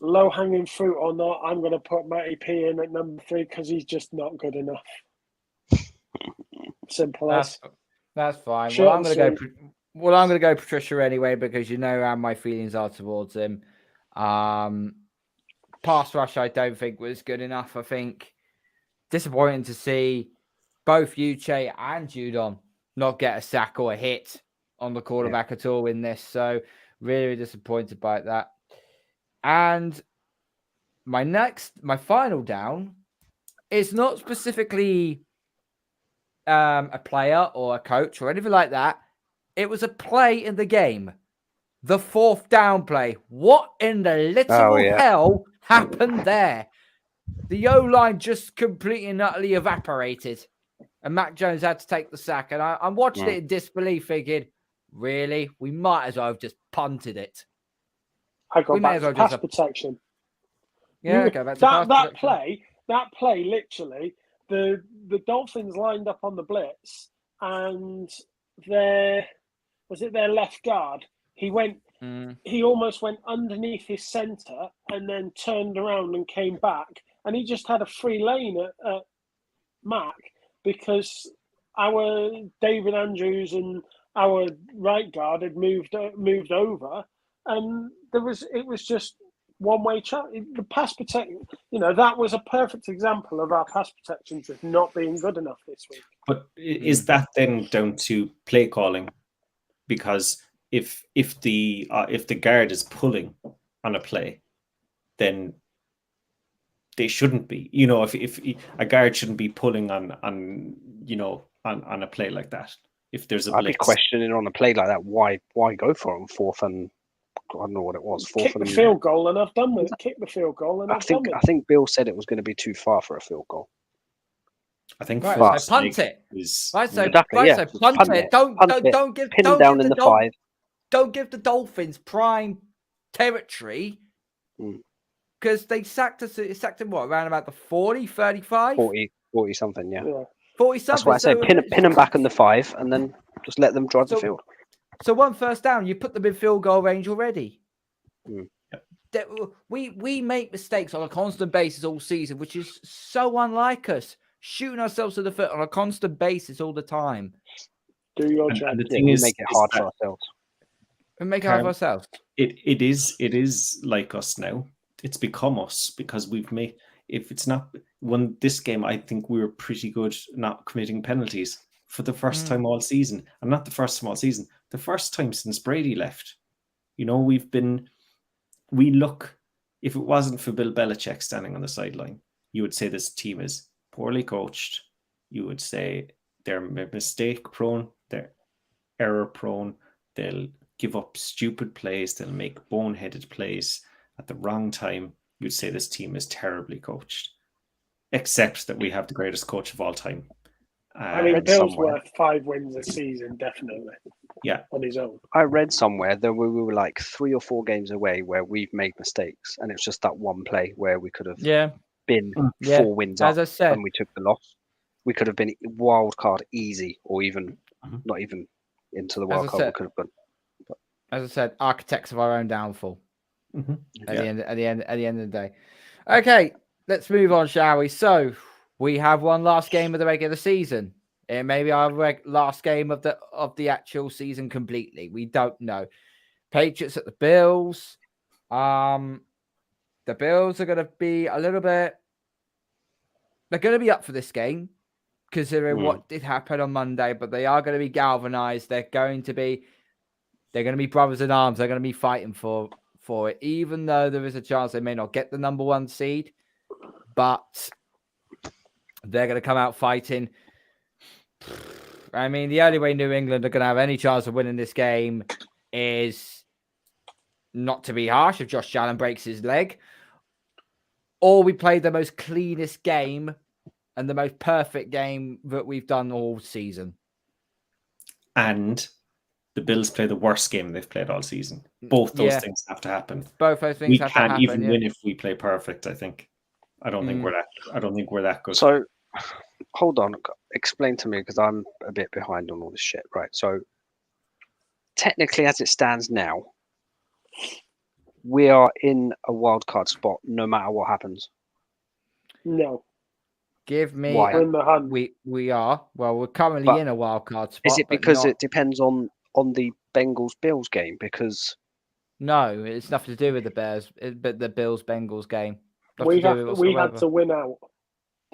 low hanging fruit or not, I'm going to put Matty P in at number 3 because he's just not good enough. Simple as. That's fine. Short Well, I'm and going to go Patricia anyway because you know how my feelings are towards him. Pass rush, I don't think was good enough. I think disappointing to see both Uche and Judon not get a sack or a hit on the quarterback at all in this. So really disappointed by that. And my final down is not specifically a player or a coach or anything like that. It was a play in the game. The 4th down play. What in the literal hell happened there? The O-line just completely and utterly evaporated. And Mac Jones had to take the sack. And I watched it in disbelief thinking, really? We might as well have just punted it. I go back to pass protection. Yeah, go back to pass protection. That play, literally, the Dolphins lined up on the blitz and their left guard, he almost went underneath his center and then turned around and came back. And he just had a free lane at Mac because our David Andrews and our right guard had moved over. And it was just one-way chat. The pass protection, that was a perfect example of our pass protection just not being good enough this week. But is that then down to play calling? Because if the guard is pulling on a play, then they shouldn't be. If a guard shouldn't be pulling on a play like that. If there's a blitz. I'd be questioning on a play like that. Why go for it on 4th and I don't know what it was. Kick the field goal and I've done with it. Kick the field goal and I've done with it. I think Bill said it was going to be too far for a field goal. I think so punt it. Punt it. Don't give pin him down in the 5. Don't give the Dolphins prime territory because they sacked him what, around about the 40, 35? 40 something, yeah. 40 something. That's why I say pin them back in the 5 and then just let them drive the field. So one first down, you put them in field goal range already. We make mistakes on a constant basis all season, which is so unlike us. Shooting ourselves to the foot on a constant basis all the time. Do your job. And the thing is, make it hard for ourselves. And make it hard for ourselves. It is like us now. It's become us because we've made. If it's not won this game, I think we were pretty good not committing penalties for the first time all season, and not the first time all season. The first time since Brady left. We look. If it wasn't for Bill Belichick standing on the sideline, you would say this team is poorly coached. You would say they're mistake prone, they're error prone, they'll give up stupid plays, they'll make boneheaded plays at the wrong time. You'd say this team is terribly coached, except that we have the greatest coach of all time. Bill's worth 5 wins a season, definitely. Yeah, on his own. I read somewhere that we were like 3 or 4 games away where we've made mistakes, and it's just that one play where we could have been 4 wins up, as I said, and we took the loss. We could have been wild card easy, or even not even into the wild card. We could have been. But, as I said, architects of our own downfall. At the end of the day. Okay, let's move on, shall we? So we have one last game of the regular season. It may be our last game of the actual season completely. We don't know. Patriots at the Bills. The Bills are going to be a little bit. They're going to be up for this game, considering what did happen on Monday. But they are going to be galvanized. They're going to be brothers in arms. They're going to be fighting for it, even though there is a chance they may not get the number 1 seed. But they're going to come out fighting. I mean, the only way New England are going to have any chance of winning this game is not to be harsh if Josh Allen breaks his leg, or we play the most cleanest game and the most perfect game that we've done all season. And the Bills play the worst game they've played all season. Both those things have to happen. Both those things have to happen. We can't even win if we play perfect, I think. I don't think we're that good. So, hold on. Explain to me, because I'm a bit behind on all this shit, right? So, technically, as it stands now, we are in a wild card spot no matter what happens. No. Give me. Why? We're in the hunt. We are. Well, we're currently in a wild card spot. Is it because it depends on the Bengals-Bills game? Because no, it's nothing to do with the Bears, but the Bills-Bengals game. We had to win out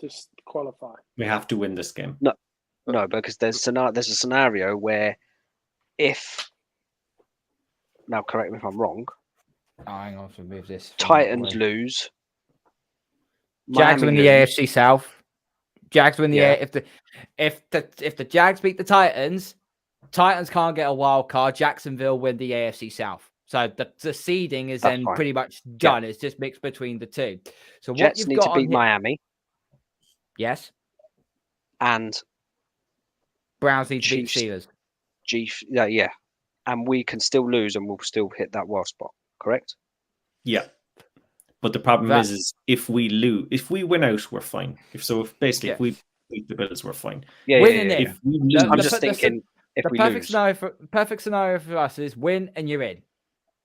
to qualify. We have to win this game. No, because there's a scenario where if, now correct me if I'm wrong, hang on to move this. Titans lose, Jags win the AFC South. Jags win the if the Jags beat the Titans can't get a wild card. Jacksonville win the AFC South. So the seeding is then pretty much done. It's just mixed between the two. So Jets what you've need got to beat Miami. Yes. And Browns need to beat the Steelers. Yeah. And we can still lose and we'll still hit that wild spot, correct? Yeah. But the problem is if we win out, we're fine. If we beat the Bills, we're fine. Yeah. If we lose, I'm just thinking if we lose. Perfect scenario for us is win and you're in.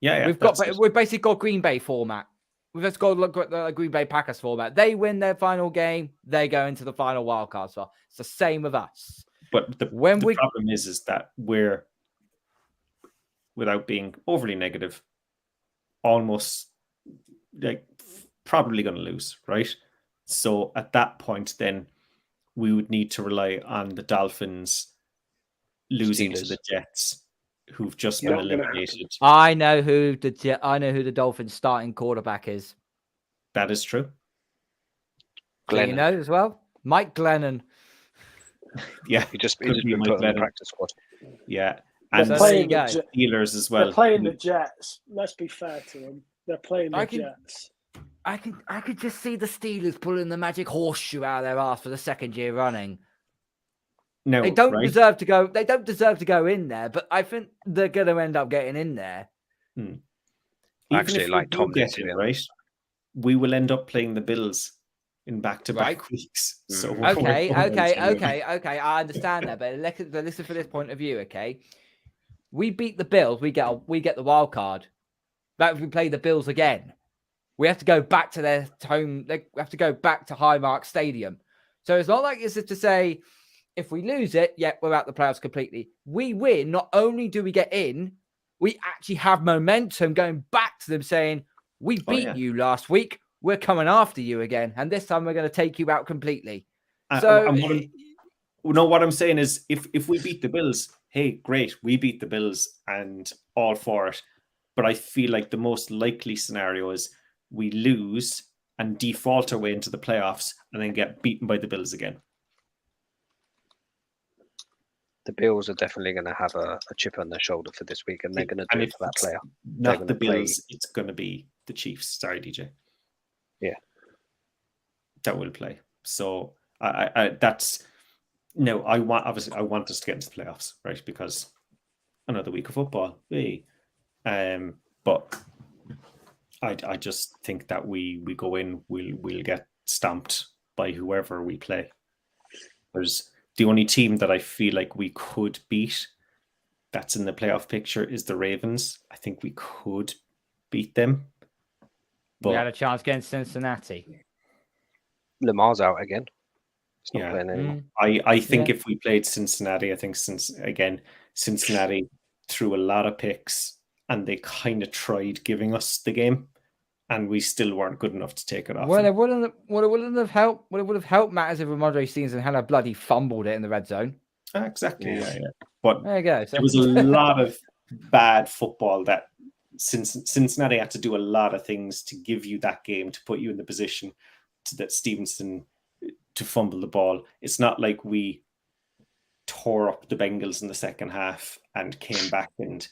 Yeah. We've basically got Green Bay format. We've just got to look at the Green Bay Packers format. They win their final game, they go into the final wildcard spot. It's the same with us. But the problem is that we're, without being overly negative, almost probably going to lose, right? So at that point, then we would need to rely on the Dolphins losing to the Jets, who've just been eliminated. I know who the Dolphins' starting quarterback is. That is true. Glennon. You know as well, Mike Glennon. Yeah, he just been put on the practice squad. Yeah, and the Steelers as well. They're playing the Jets. Let's be fair to them. They're playing the Jets. I could just see the Steelers pulling the magic horseshoe out of their ass for the second year running. No, they don't deserve to go. They don't deserve to go in there, but I think they're going to end up getting in there. Actually, like Tom gets it, right? We will end up playing the Bills in back-to-back weeks. So okay. I understand that, but listen for this point of view. Okay, we beat the Bills, we get the wild card. But if we play the Bills again, we have to go back to their home. We have to go back to Highmark Stadium. So it's not like it's to say, if we lose it, we're out the playoffs completely. We win. Not only do we get in, we actually have momentum going back to them saying, we beat you last week. We're coming after you again. And this time we're going to take you out completely. What I'm saying is if we beat the Bills, hey, great. We beat the Bills and all for it. But I feel like the most likely scenario is we lose and default our way into the playoffs and then get beaten by the Bills again. The Bills are definitely going to have a chip on their shoulder for this week, and they're going to do it for that player. Not the Bills, it's going to be the Chiefs. Sorry, DJ. Yeah. That will play. So I want us to get into the playoffs, right? Because another week of football. But I just think that we go in, we'll get stomped by whoever we play. There's the only team that I feel like we could beat that's in the playoff picture is the Ravens. I think we could beat them. But we had a chance against Cincinnati. Lamar's out again. He's not playing anymore. I think if we played Cincinnati, I think Cincinnati threw a lot of picks and they kind of tried giving us the game, and we still weren't good enough to take it off. Well, them. it wouldn't have helped. Well, it would have helped matters if Ramondre Stevenson had a bloody fumbled it in the red zone. Exactly, yeah. But There you go. So, there was a lot of bad football that Cincinnati had to do a lot of things to give you that game, to put you in the position that Stevenson to fumble the ball. It's not like we tore up the Bengals in the second half and came back, and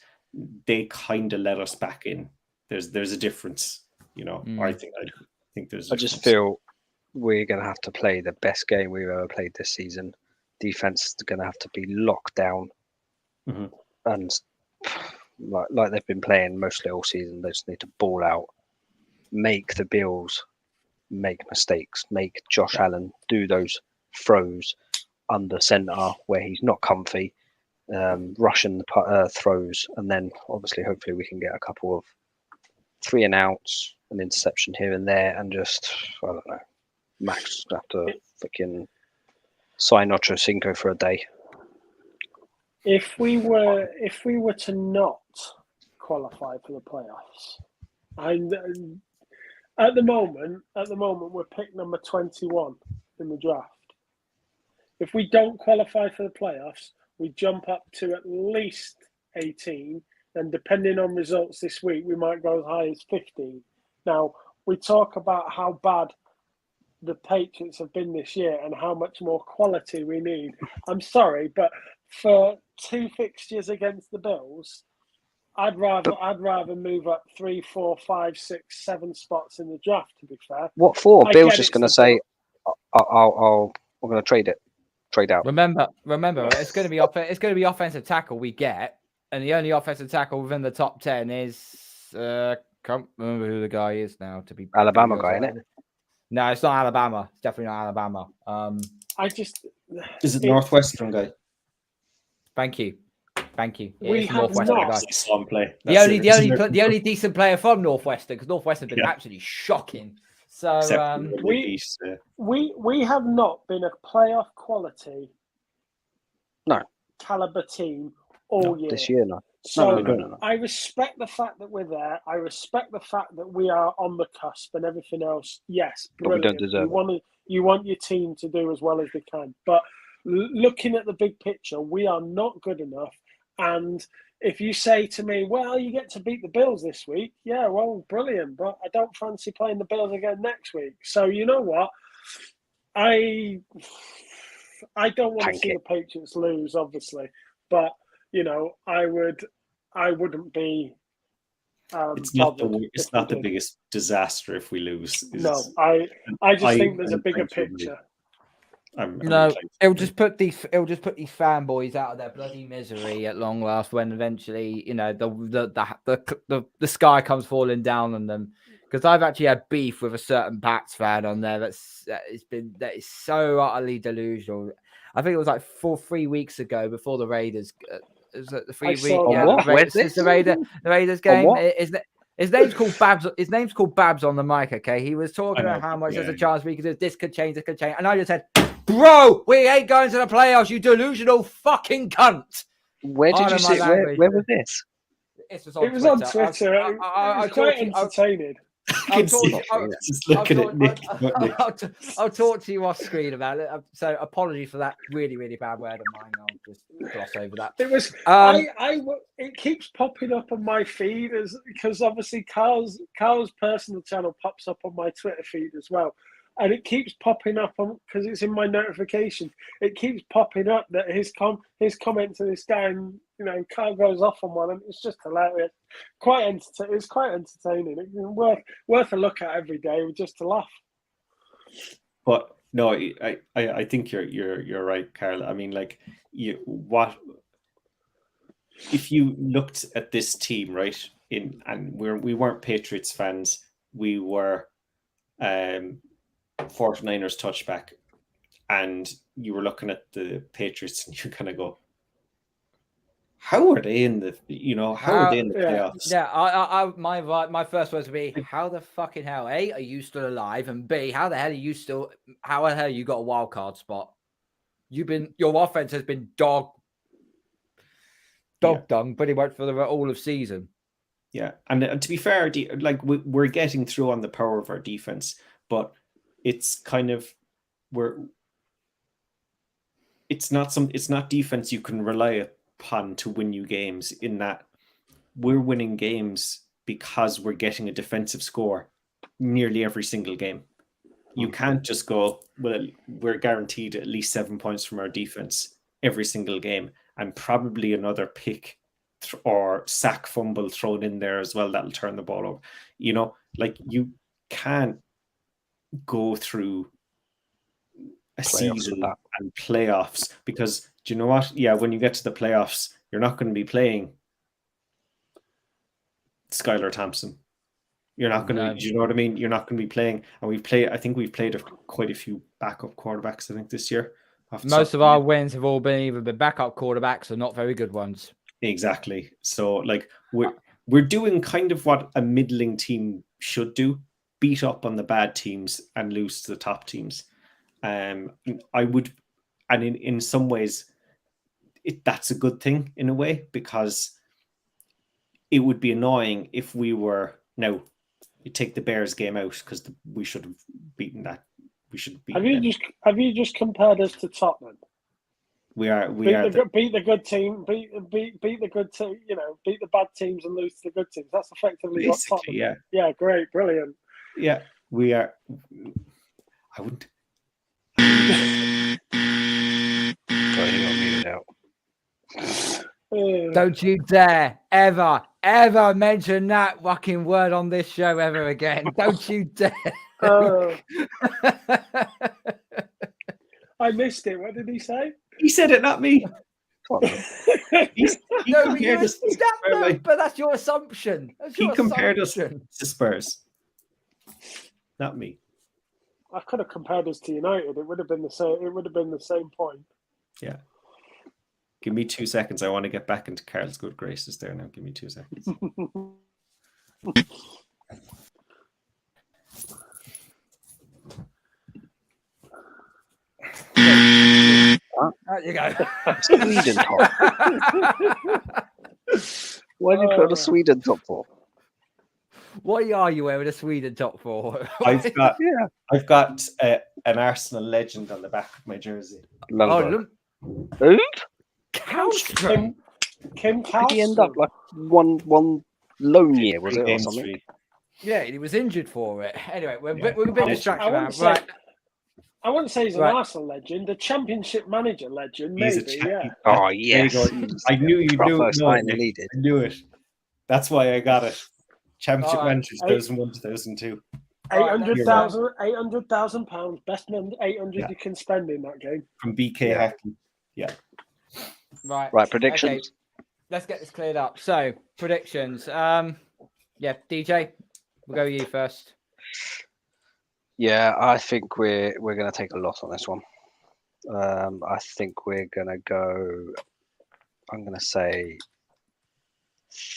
they kind of let us back in. There's a difference, you know. I think there's. I just feel we're going to have to play the best game we've ever played this season. Defense is going to have to be locked down, and like they've been playing mostly all season, they just need to ball out, make the Bills make mistakes, make Josh Allen do those throws under center where he's not comfy, rushing the throws, and then obviously hopefully we can get a couple of 3 and outs, an interception here and there, and just I don't know, Max have to freaking sign Ocho Cinco for a day. If we were to not qualify for the playoffs, and at the moment we're pick number 21 in the draft. If we don't qualify for the playoffs, we jump up to at least 18, and depending on results this week, we might go as high as 15. Now, we talk about how bad the Patriots have been this year and how much more quality we need. I'm sorry, but for 2 fixtures against the Bills, I'd rather move up 3, 4, 5, 6, 7 spots in the draft. To be fair, what for? Bill's just going to say, I'm going to trade out. remember, it's going to be offensive tackle we get, and the only offensive tackle within the top 10 is can't remember who the guy is now. To be Alabama guy, isn't it? No, it's not Alabama. It's definitely not Alabama. Is it Northwestern guy? Thank you. We have not. Play. The only decent player from Northwestern, because Northwestern have been absolutely shocking. So we have not been a playoff quality caliber team all year. This year, no. So No. I respect the fact that we're there. I respect the fact that we are on the cusp and everything else. Yes, brilliant. But we don't deserve you want your team to do as well as they can. But looking at the big picture, we are not good enough. And if you say to me, well, you get to beat the Bills this week, yeah, well, brilliant. But I don't fancy playing the Bills again next week. So you know what? I don't want to see the Patriots lose, obviously. But, you know, I wouldn't be it's not the biggest disaster if we lose. No, I just think there's a bigger picture. It'll just put these fanboys out of their bloody misery at long last, when eventually, you know, the sky comes falling down on them. Because I've actually had beef with a certain Pats fan on there that is so utterly delusional. I think it was like 3 weeks ago before the Raiders. Is it the 3 week? The Raiders game. His name's called Babs. His name's called Babs on the mic. Okay, he was talking about how much there's a chance we could do this. Could change. And I just said, "Bro, we ain't going to the playoffs. You delusional fucking cunt." Where did you see? Where was this? It was on Twitter. It was quite entertaining. I'll talk to you off screen about it. So apologies for that really, really bad word of mine. I'll just gloss over that. It was. It keeps popping up on my feed because obviously Karl's personal channel pops up on my Twitter feed as well, and it keeps popping up on because it's in my notification. It keeps popping up that his comment to this guy, and you know, Karl goes off on one, and it's just hilarious. It's quite entertaining. It's worth a look at every day, just to laugh. But no, I think you're right, Karl. I mean, like, if you looked at this team, right? We weren't Patriots fans. We were 49ers touchback, and you were looking at the Patriots, and you kind of go, how are they in the playoffs? Yeah, my first words would be, how the fucking hell, A, are you still alive? And B, how the hell you got a wild card spot? Your offense has been dog dung pretty much for all of season. Yeah, and to be fair, like we're getting through on the power of our defense, but it's kind of it's not defense you can rely upon to win you games. In that we're winning games because we're getting a defensive score nearly every single game. You can't just go, well, we're guaranteed at least 7 points from our defense every single game, and probably another pick or sack fumble thrown in there as well that'll turn the ball over. Like you can't go through a season and playoffs, because do you know what? Yeah, when you get to the playoffs, you're not going to be playing Skylar Thompson. You're not going to, do you know what I mean? You're not going to be playing, and I think we've played quite a few backup quarterbacks, I think, this year. Most of our wins have all been either the backup quarterbacks or not very good ones. Exactly. So like we're doing kind of what a middling team should do: beat up on the bad teams and lose to the top teams. I would, and in some ways, that's a good thing in a way, because it would be annoying if we were now. You take the Bears game out because we should have beaten that. We should have beaten. Have you just compared us to Tottenham? We are. Beat the good team. Beat the good team. Beat the bad teams and lose to the good teams. That's effectively what Tottenham. Yeah. Yeah. Great. Brilliant. Yeah. We are. I wouldn't. Don't you dare ever mention that fucking word on this show ever again. Don't you dare. I missed it. What did he say? He said it, not me. But that's your assumption. He compared us to Spurs. Not me. I could have compared us to United. It would have been the same. It would have been the same point. Yeah. Give me 2 seconds. I want to get back into Karl's good graces there now. Give me 2 seconds. There you go. Sweden top. Why did you put a Sweden top for? What are you wearing a Sweden top for? I've got an Arsenal legend on the back of my jersey. Who? Kallstrom. Kim Did he end up like one loan year, was it, or something? Yeah, he was injured for it. Anyway, we're a bit distracted now. Right. I wouldn't say he's an Arsenal legend, a Championship manager legend, maybe. Yeah. Oh, yes. I knew you knew it. I knew it. That's why I got it. Championship manager 2001, 2002. £800,000, best man 800 you can spend in that game. From BK Hackney. Yeah. Right, predictions. Okay. Let's get this cleared up. So, predictions. DJ, we'll go with you first. Yeah, I think we're going to take a loss on this one. I think we're going to go, I'm going to say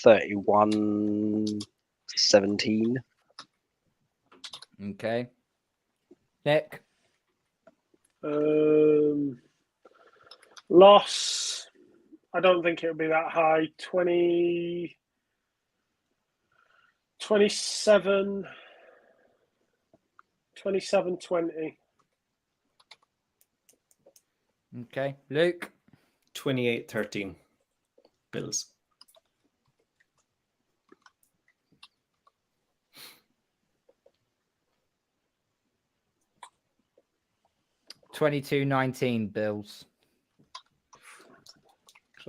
31-17. Okay. Nick? Loss. I don't think it'll be that high. 27-20. Okay. Luke? 28-13. Bills. $22-19 Bills.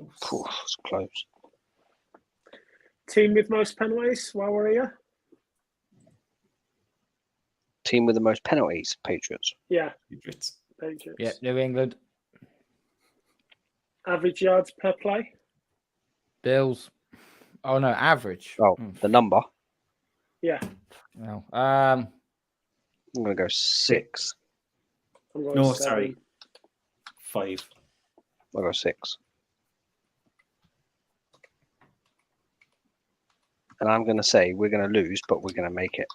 It's close. Team with most penalties while we're here? Team with the most penalties, Patriots. Yeah. Patriots. Yeah, New England. Average yards per play? Bills. Oh, no, average. Oh, the number? Yeah. No. I'm going to go 6. No, 7. Sorry. 5. I'll go 6. And I'm going to say we're going to lose, but we're going to make it.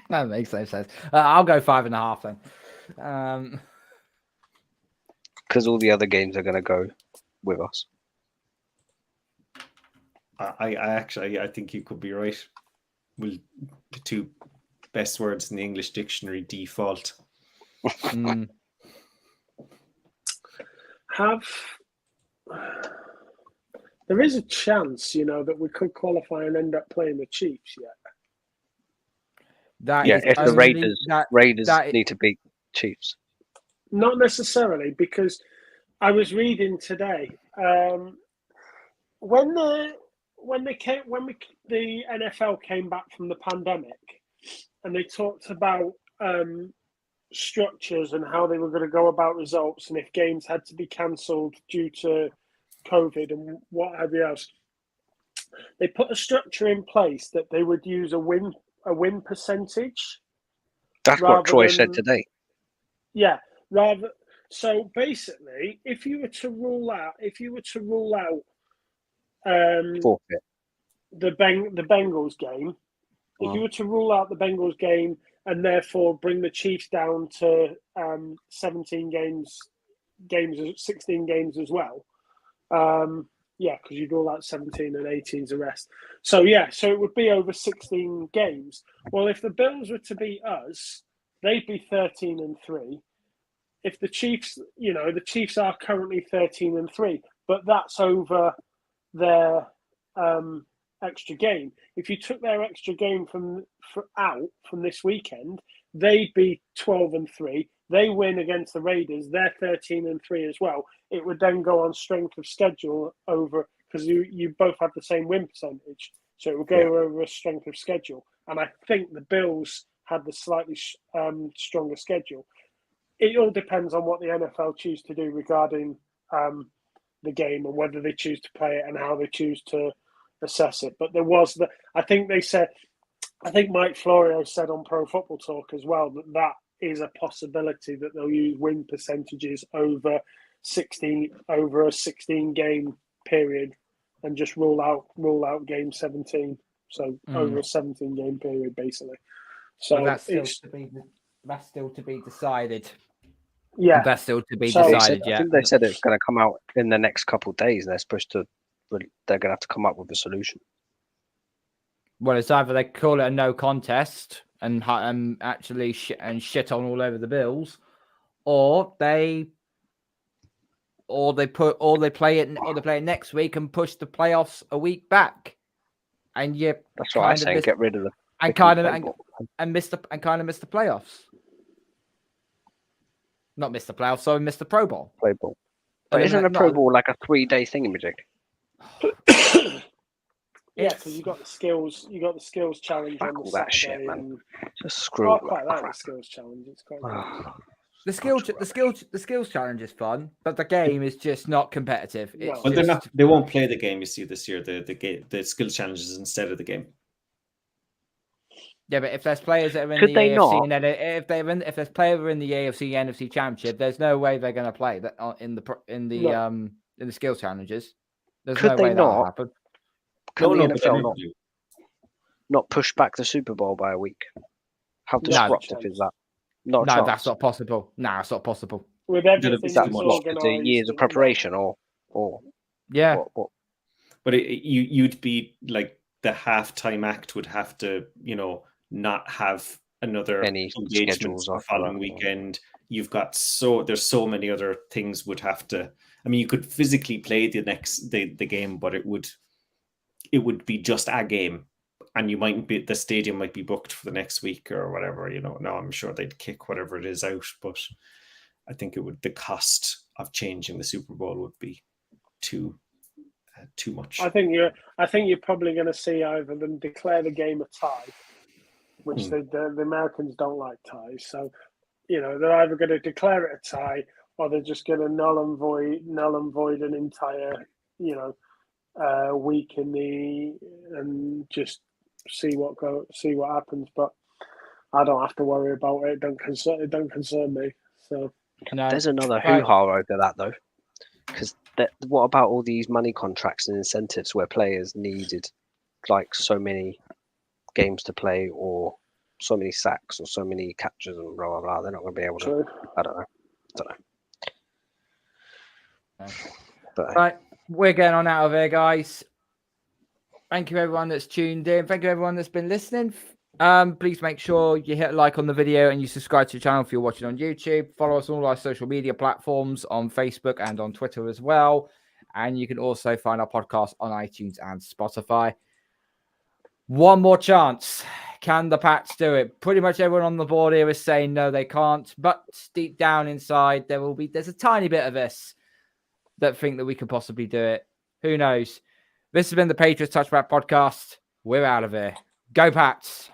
That makes no sense. I'll go 5.5 then. Because all the other games are going to go with us. I think you could be right. Well, the two best words in the English dictionary: default. There is a chance, that we could qualify and end up playing the Chiefs yet. If the Raiders need to beat Chiefs. Not necessarily, because I was reading today when the NFL came back from the pandemic, and they talked about structures and how they were going to go about results, and if games had to be cancelled due to COVID and what have you else. They put a structure in place that they would use a win percentage. That's what Troy said today. Yeah, so basically, if you were to rule out Forfeit. the Bengals game, if you were to rule out the Bengals game and therefore bring the Chiefs down to 16 games as well. Because you'd rule out 17 and 18's a rest. So it would be over 16 games. Well, if the Bills were to beat us, they'd be 13-3. If the Chiefs, the Chiefs are currently 13-3, but that's over their extra game. If you took their extra game from this weekend, they'd be 12-3. They win against the Raiders. They're 13-3 as well. It would then go on strength of schedule over, because you both have the same win percentage. So it would go over a strength of schedule. And I think the Bills had the slightly stronger schedule. It all depends on what the NFL choose to do regarding the game and whether they choose to play it and how they choose to assess it. But I think Mike Florio said on Pro Football Talk as well that is a possibility that they'll use win percentages over a 16 game period and just rule out game 17. So over a 17 game period, basically. So that's still to be decided. Yeah, that's still to be decided. I think they said it's going to come out in the next couple of days, and they're going to have to come up with a solution. Well, it's either they call it a no contest and actually shit on all over the Bills, or they play it next week and push the playoffs a week back, and that's what I'm saying. Get rid of the miss the playoffs. Not miss the playoffs, so miss the Pro Bowl. But isn't a Pro Bowl like a 3-day thingamajig? Yeah, because you got the skills. You got the skills challenge on the Saturday. Shit, man. Just screw it. I quite like the skills challenge. It's quite good. The skills challenge is fun, but the game is just not competitive. They won't play the game. You see this year, the skills challenges instead of the game. Yeah, but if there's players that are in the AFC, and then if there's players in the AFC NFC Championship, there's no way they're going to play that in the skills challenges. There's no way that'll happen. Can the NFL not push back the Super Bowl by a week? How disruptive is that? That's not possible. No, it's not possible. With everything that's locked into years of preparation, or yeah. What? But you'd be like the halftime act would have to, not have another any schedules the following weekend. You've got there's so many other things would have to. I mean, you could physically play the game, but it would be just a game, and the stadium might be booked for the next week or whatever. No, I'm sure they'd kick whatever it is out, but I think the cost of changing the Super Bowl would be too much. I think you're probably going to see either them declare the game a tie, which the Americans don't like ties. So, they're either going to declare it a tie or they're just going to null and void an entire, week and just see what happens. But I don't have to worry about it. It don't concern me. So there's another hoo-ha over that though, because what about all these money contracts and incentives where players needed like so many games to play or so many sacks or so many catches and blah blah blah? They're not going to be able to. I don't know. But, right, we're getting on out of here, guys. Thank you, everyone that's tuned in. Thank you, everyone that's been listening. Please make sure you hit like on the video and you subscribe to the channel if you're watching on YouTube. Follow us on all our social media platforms on Facebook and on Twitter as well. And you can also find our podcast on iTunes and Spotify. One more chance. Can the Pats do it? Pretty much everyone on the board here is saying no, they can't. But deep down inside, there's a tiny bit of us that think that we could possibly do it. Who knows? This has been the Patriots Touchback Podcast. We're out of here. Go Pats.